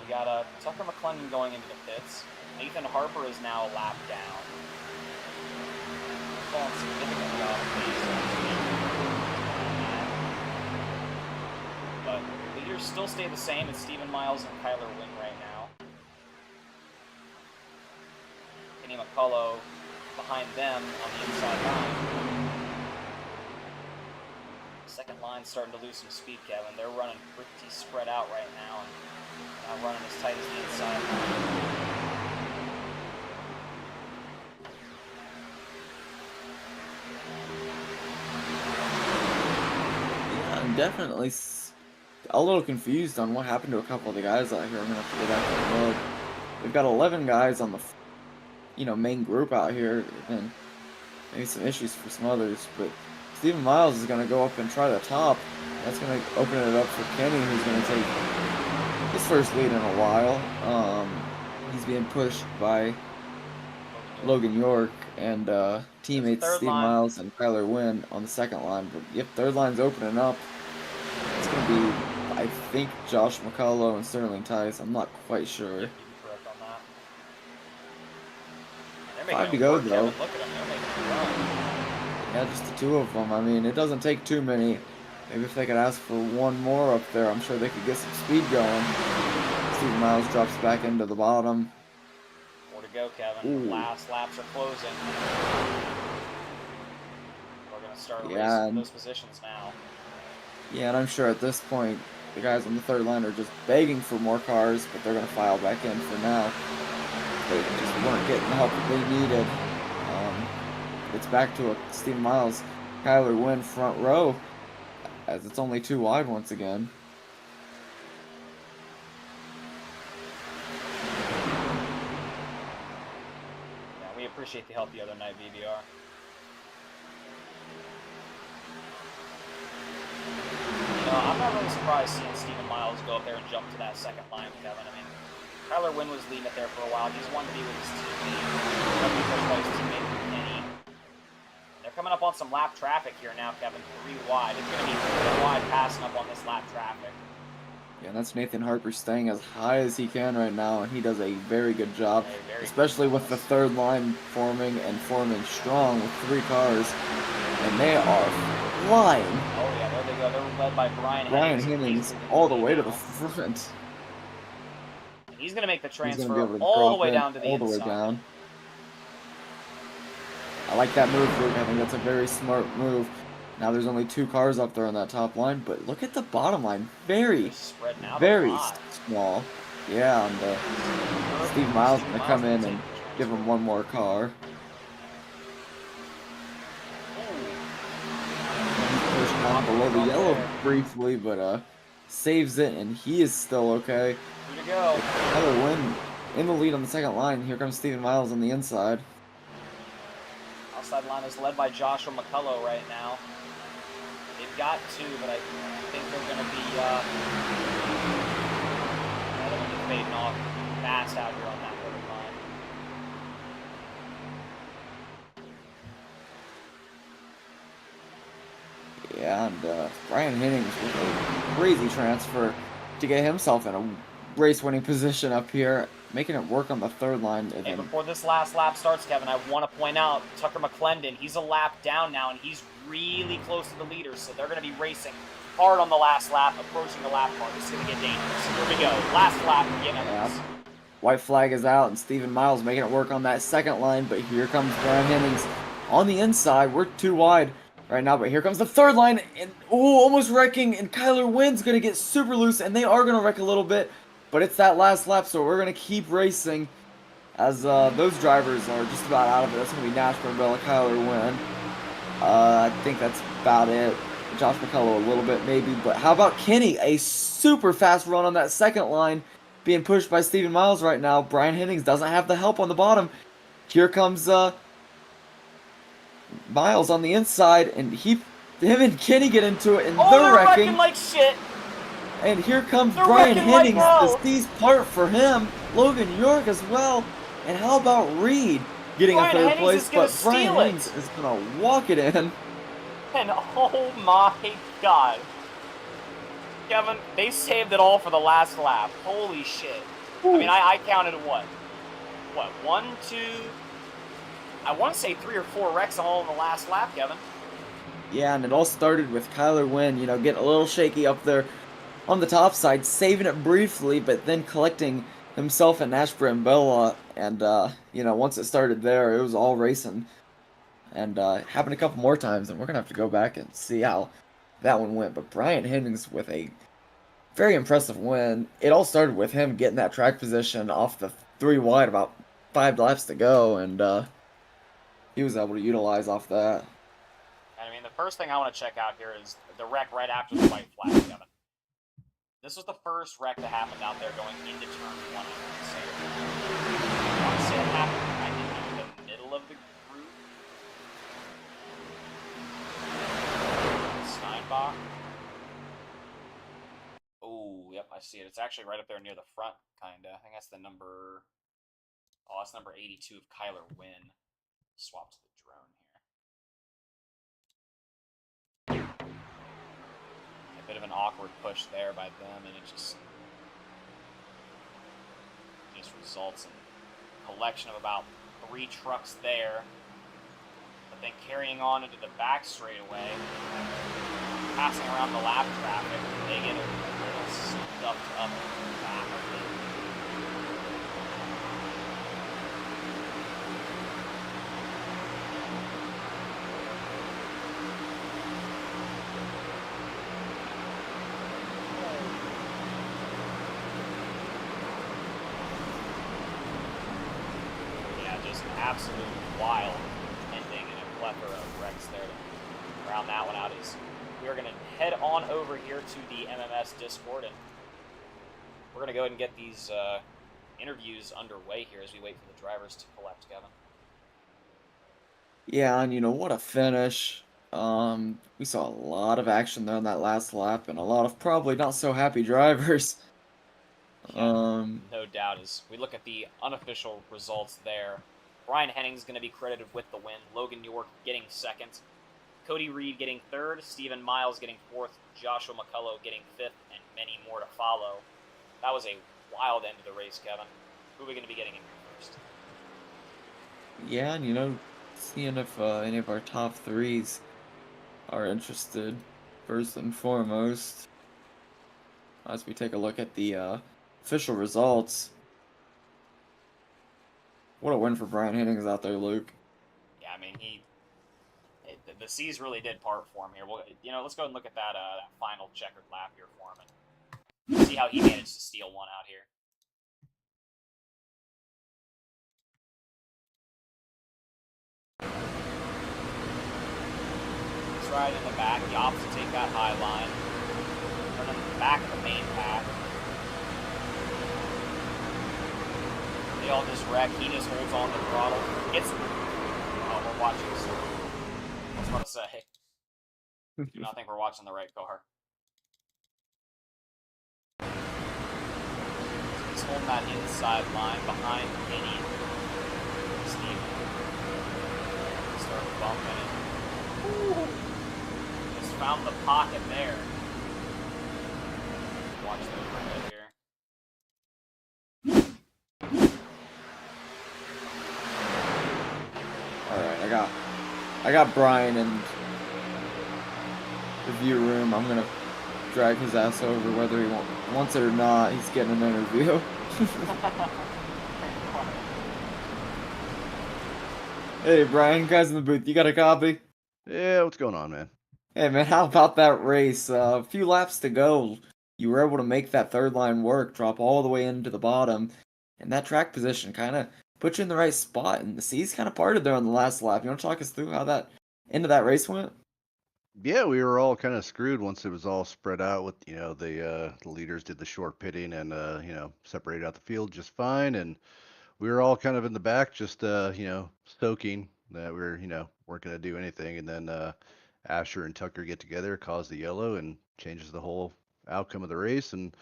We got Tucker McClendon going into the pits. Nathan Harper is now a lap down. Falling significantly off pace. But leaders still stay the same. It's Stephen Miles and Kyler Wynn right now. Kenny McCullough behind them on the inside line. Second line's starting to lose some speed, Kevin. They're running pretty spread out right now and not running as tight as the inside line. Yeah, I'm definitely a little confused on what happened to a couple of the guys out here. I'm gonna have to go back and look. We've got 11 guys on the main group out here, and maybe some issues for some others, but Stephen Miles is going to go up and try the top. That's going to open it up for Kenny, who's going to take his first lead in a while. He's being pushed by Logan York and teammates Stephen Miles and Kyler Wynn on the second line. But yep, third line's opening up. It's going to be, I think, Josh McCullough and Sterling Tice. I'm not quite sure. Yep, you're correct on that. 5 to go, though. Look at them. They're making a run. Yeah, just the two of them. I mean, it doesn't take too many. Maybe if they could ask for one more up there, I'm sure they could get some speed going. Stephen Miles drops back into the bottom. 4 to go, Kevin. Ooh. Last laps are closing. We're going to start racing those positions now. Yeah, and I'm sure at this point, the guys on the third line are just begging for more cars, but they're going to file back in for now. They just weren't getting the help that they needed. It's back to a Stephen Miles, Kyler Wynn front row, as it's only 2 wide once again. Yeah, we appreciate the help the other night, VBR. I'm not really surprised seeing Stephen Miles go up there and jump to that second line, Kevin. I mean, Kyler Wynn was leading it there for a while. He's wanted to be with his teammate. They're coming up on some lap traffic here now, Kevin. 3 wide. It's going to be 3 wide passing up on this lap traffic. Yeah, and that's Nathan Harper staying as high as he can right now, and he does a very good job, especially with the third line forming strong with 3 cars, and they are flying. Oh yeah, there they go. They're led by Brian Hennings all the way to the front. He's going to make the transfer all the way down to the inside. All the way down. I like that move, Luke. I think that's a very smart move. Now there's only 2 cars up there on that top line, but look at the bottom line. Very small. Yeah, and Steve Miles going to come in and give him one more car. He's pushing on below the yellow briefly, but saves it, and he is still okay. Here to go. Kyler Wynn in the lead on the second line. Here comes Stephen Miles on the inside. Outside line is led by Joshua McCullough right now. They've got 2, but I think they're going to be fading off fast out here on that third line. Yeah, and Brian Hennings with a crazy transfer to get himself in a race-winning position up here, making it work on the third line. Hey, before this last lap starts, Kevin, I want to point out Tucker McClendon. He's a lap down now, and he's really close to the leaders, so they're going to be racing hard on the last lap, approaching the lap bar. This is going to get dangerous. So here we go. Last lap for MMS. White flag is out, and Stephen Miles making it work on that second line, but here comes Brian Hennings on the inside. We're 2 wide right now, but here comes the third line, and almost wrecking, and Kyler Wynn's going to get super loose, and they are going to wreck a little bit. But it's that last lap, so we're going to keep racing as those drivers are just about out of it. That's going to be Nash Barbella, Kyler Wynn. I think that's about it. Josh McCullough a little bit maybe. But how about Kenny? A super fast run on that second line being pushed by Stephen Miles right now. Brian Hennings doesn't have the help on the bottom. Here comes Miles on the inside, and him and Kenny get into it, and they're wrecking like shit. And here comes Brian Hennings. The seas part for him. Logan York as well. And how about Reed getting a Brian third Hennings place, is gonna but Brian steal Hennings it! is gonna walk it in. And oh my god. Kevin, they saved it all for the last lap. Holy shit. I mean, Whew. I counted what? What, one, two, I want to say 3 or 4 wrecks all in the last lap, Kevin. Yeah, and it all started with Kyler Wynn, getting a little shaky up there on the top side, saving it briefly, but then collecting himself and Nash Brambilla. And, once it started there, it was all racing. And happened a couple more times, and we're going to have to go back and see how that one went. But Brian Hennings with a very impressive win. It all started with him getting that track position off the 3 wide, about 5 laps to go, and he was able to utilize off that. I mean, the first thing I want to check out here is the wreck right after the white flag, Kevin. This was the first wreck that happened out there going into turn one, I want to say it happened right in the middle of the group. Steinbach. Oh, yep, I see it. It's actually right up there near the front, kinda. I think that's the number. Oh, that's number 82 of Kyler Wynn. Swap to the drone here. A bit of an awkward push there by them, and it just results in a collection of about 3 trucks there. But then carrying on into the back straightaway, passing around the lap traffic, they get a little stuffed up in the back of it. Yeah, just an absolute wild ending and a plethora of wrecks there to round that one out. Is we are going to head on over here to the MMS Discord, and we're going to go ahead and get these interviews underway here as we wait for the drivers to collect, Kevin. Yeah, and what a finish. We saw a lot of action there on that last lap, and a lot of probably not so happy drivers. Yeah, Um, no doubt. As we look at the unofficial results there, Brian Hennings going to be credited with the win. Logan York getting second. Cody Reed getting third. Stephen Miles getting fourth. Joshua McCullough getting fifth, and many more to follow. That was a wild end of the race, Kevin. Who are we going to be getting in here first? yeah, and seeing if any of our top threes are interested, first and foremost, as we take a look at the official results. What a win for Brian Hennings out there, Luke. Yeah, I mean, the seas really did part for him here. Well, let's go and look at that final checkered lap here for him and see how he managed to steal one out here. He's right in the back. He opts to take that high line. Running the back of the main path. They all just wreck. He just holds on the throttle. Gets. Oh, we're watching. I was about to say. Do not think we're watching the right car. He's holding that inside line behind Kenny. Steve. Start bumping it. Ooh. Just found the pocket there. Watch the overhead here. Alright, I got Brian in the view room. I'm gonna drag his ass over whether he wants it or not. He's getting an interview. Hey Brian, guys in the booth, you got a copy? Yeah, what's going on, man? Hey man, how about that race? A few laps to go. You were able to make that third line work, drop all the way into the bottom, and that track position kind of put you in the right spot. And the seas kind of parted there on the last lap. You want to talk us through how that end of that race went? Yeah, we were all kind of screwed once it was all spread out with, the leaders did the short pitting and separated out the field just fine, and we were all kind of in the back just soaking that we were, weren't going to do anything, and then Asher and Tucker get together, cause the yellow and changes the whole outcome of the race, and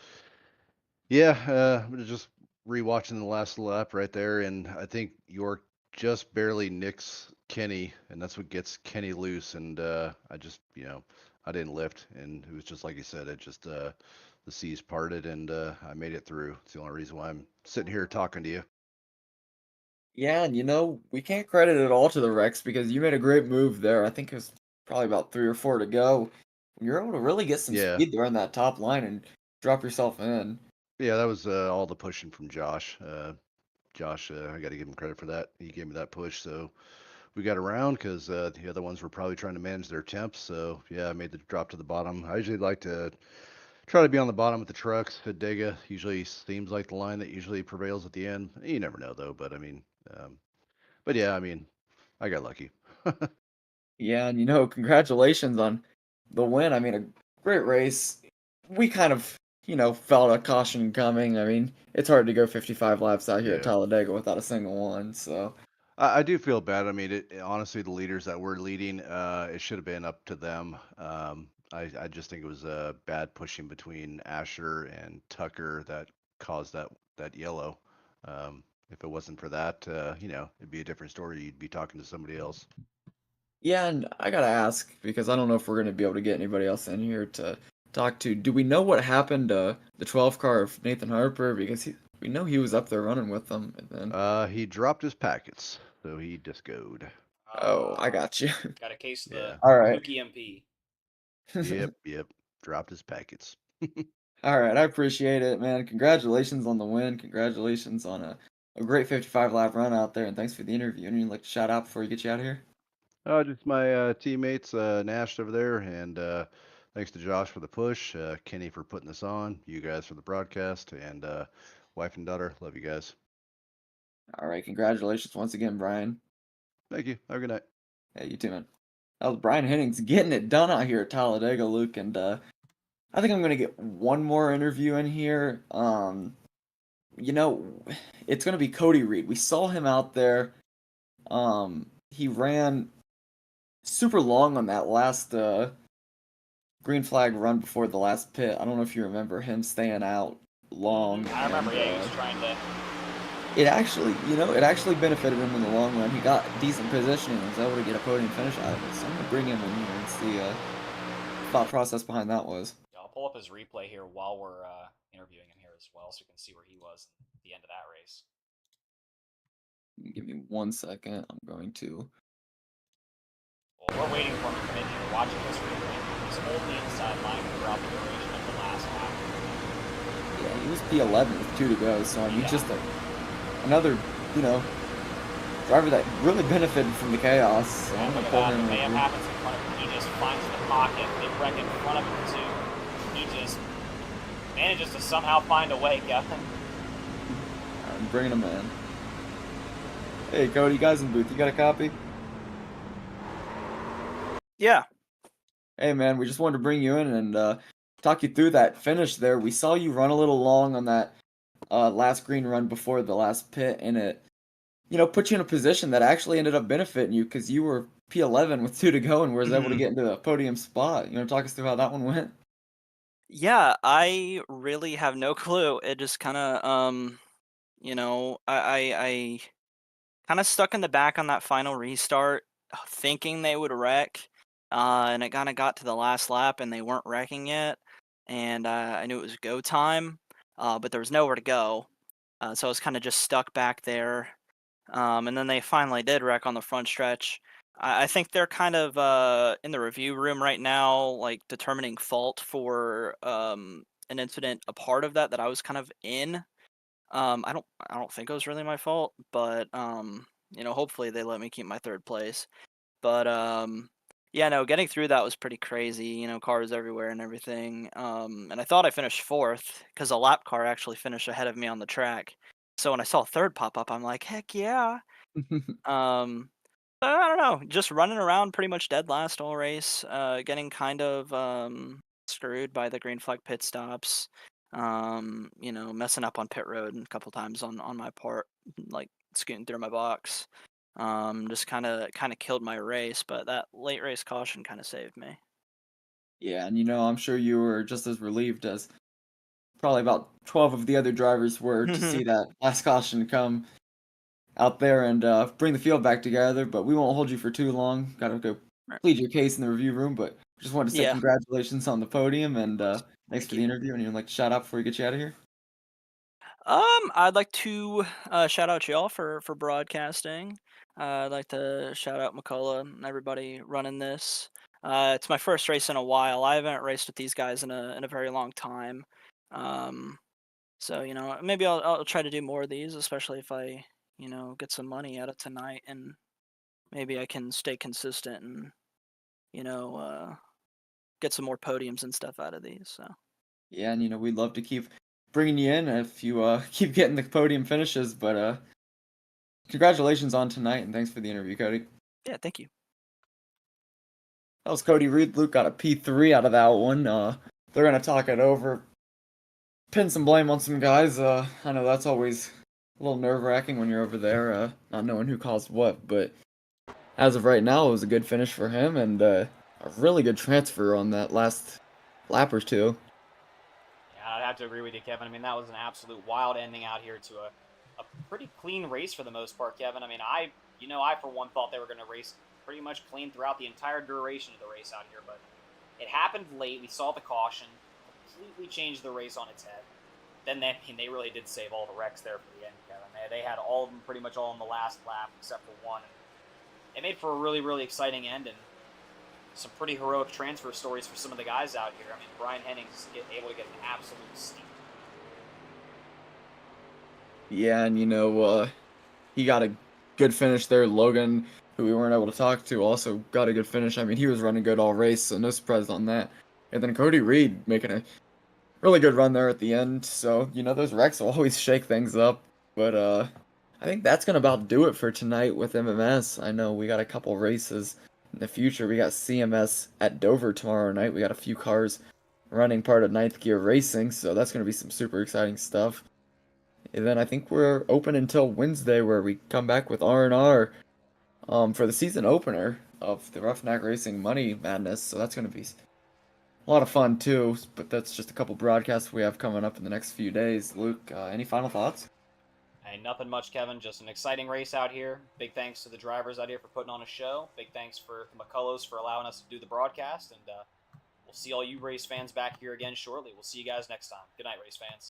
yeah, it just rewatching the last lap right there, and I think York just barely nicks Kenny, and that's what gets Kenny loose. And I just, I didn't lift, and it was just like you said, it just the seas parted, and I made it through. It's the only reason why I'm sitting here talking to you. Yeah, and we can't credit it all to the Rex because you made a great move there. I think it was probably about 3 or 4 to go. You're able to really get some Yeah, speed there on that top line and drop yourself in. yeah, that was all the pushing from Josh. Josh, I got to give him credit for that. He gave me that push, so we got around because the other ones were probably trying to manage their temps. So yeah, I made the drop to the bottom. I usually like to try to be on the bottom with the trucks. At Dega usually seems like the line that usually prevails at the end. You never know though, but I mean, um, but yeah, I mean, I got lucky. Yeah, and congratulations on the win. I mean, a great race. We kind of, felt a caution coming. I mean, it's hard to go 55 laps out here at Yeah. Talladega without a single one. So, I do feel bad. I mean, honestly, the leaders that were leading, it should have been up to them. I just think it was a bad pushing between Asher and Tucker that caused that yellow. If it wasn't for that, it'd be a different story. You'd be talking to somebody else. yeah, and I gotta ask because I don't know if we're gonna be able to get anybody else in here to talk to. Do we know what happened to the 12 car of Nathan Harper? Because we know he was up there running with them, and then He dropped his packets, so he discoed. oh, I got you. Got a case of the Yeah. All right. Fluky MP. Yep. Dropped his packets. All right, I appreciate it, man. Congratulations on the win. Congratulations on a great 55 lap run out there, and thanks for the interview. And you'd like to shout out before you get you out of here? Just my teammates, Nash over there, and thanks to Josh for the push, Kenny for putting this on, you guys for the broadcast, and wife and daughter. Love you guys. All right, congratulations once again, Brian. Thank you. Have a good night. Hey, you too, man. That was Brian Hennings getting it done out here at Talladega, Luke, and I think I'm gonna get one more interview in here. You know, it's gonna be Cody Reed. We saw him out there. He ran super long on that last green flag run before the last pit. I don't know if you remember him staying out long. I remember, and, yeah, he was trying to. it actually benefited him in the long run. He got decent positioning and was able to get a podium finish out of it. So I'm gonna bring him in here and see thought process behind that was. I'll pull up his replay here while we're interviewing him here as well, so you can see where he was at the end of that race. Give me 1 second. I'm going to. Well, we're waiting for him to come in here, watching this replay. He's holding the inside line throughout the duration of the last lap. Yeah, he was P11 with 2 to go. So I mean, Yeah. just another, driver that really benefited from the chaos. So I'm And gonna look at pull that, the him mayhem over. happens in front of him. He just finds the pocket, big wreck in front of him too. He just manages to somehow find a way, Kevin. I'm bringing him in. Hey, Cody, guys in booth, you got a copy? Yeah. Hey, man, we just wanted to bring you in and talk you through that finish there. We saw you run a little long on that last green run before the last pit, and it, put you in a position that actually ended up benefiting you because you were P11 with 2 to go and was able to get into the podium spot. You know, talk us through how that one went? Yeah, I really have no clue. It just kind of, I kind of stuck in the back on that final restart, thinking they would wreck, and it kind of got to the last lap and they weren't wrecking yet, and I knew it was go time, but there was nowhere to go, so I was kind of just stuck back there. And then they finally did wreck on the front stretch. I think they're kind of in the review room right now, like determining fault for an incident, a part of that I was kind of in. I don't think it was really my fault, but hopefully they let me keep my third place. But yeah, no, getting through that was pretty crazy. Cars everywhere and everything. And I thought I finished fourth because a lap car actually finished ahead of me on the track. So when I saw third pop up, I'm like, heck yeah. Um, I don't know, just running around pretty much dead last all race, getting kind of screwed by the green flag pit stops. Messing up on pit road a couple times on my part, like scooting through my box. Just kind of killed my race, but that late race caution kind of saved me. Yeah, and I'm sure you were just as relieved as probably about 12 of the other drivers were to see that last caution come out there and bring the field back together. But we won't hold you for too long. Got to go plead your case in the review room. But just wanted to say Yeah. congratulations on the podium and thanks Thank for you. the interview. And you'd like to shout out before we get you out of here? I'd like to shout out y'all for broadcasting. I'd like to shout out McCullough and everybody running this. It's my first race in a while. I haven't raced with these guys in a very long time. So maybe I'll try to do more of these, especially if I get some money out of tonight, and maybe I can stay consistent and get some more podiums and stuff out of these. So Yeah, and we'd love to keep bringing you in if you keep getting the podium finishes. But congratulations on tonight, and thanks for the interview, Cody. yeah, thank you. That was Cody Reed. Luke got a P3 out of that one. They're gonna talk it over, pin some blame on some guys. I know that's always a little nerve-wracking when you're over there, not knowing who caused what. But as of right now, it was a good finish for him and a really good transfer on that last lap or two. Yeah, I'd have to agree with you, Kevin. I mean, that was an absolute wild ending out here to a pretty clean race for the most part, Kevin. I mean, I for one thought they were going to race pretty much clean throughout the entire duration of the race out here, but it happened late. We saw the caution, completely changed the race on its head. Then they really did save all the wrecks there for the end, Kevin. They had all of them pretty much all in the last lap except for one. It made for a really, really exciting end and some pretty heroic transfer stories for some of the guys out here. I mean, Brian Hennings is able to get an absolute steal. Yeah, and he got a good finish there. Logan, who we weren't able to talk to, also got a good finish. I mean, he was running good all race, so no surprise on that. And then Cody Reed making a really good run there at the end. So, those wrecks will always shake things up. But I think that's gonna about do it for tonight with MMS. I know we got a couple races in the future. We got CMS at Dover tomorrow night. We got a few cars running part of Ninth Gear Racing, so that's gonna be some super exciting stuff. And then I think we're open until Wednesday, where we come back with R&R for the season opener of the Roughneck Racing Money Madness. So that's gonna be a lot of fun too. But that's just a couple broadcasts we have coming up in the next few days. Luke, any final thoughts? Hey, nothing much, Kevin. Just an exciting race out here. Big thanks to the drivers out here for putting on a show. Big thanks for the McCulloughs for allowing us to do the broadcast. And we'll see all you race fans back here again shortly. We'll see you guys next time. Good night, race fans.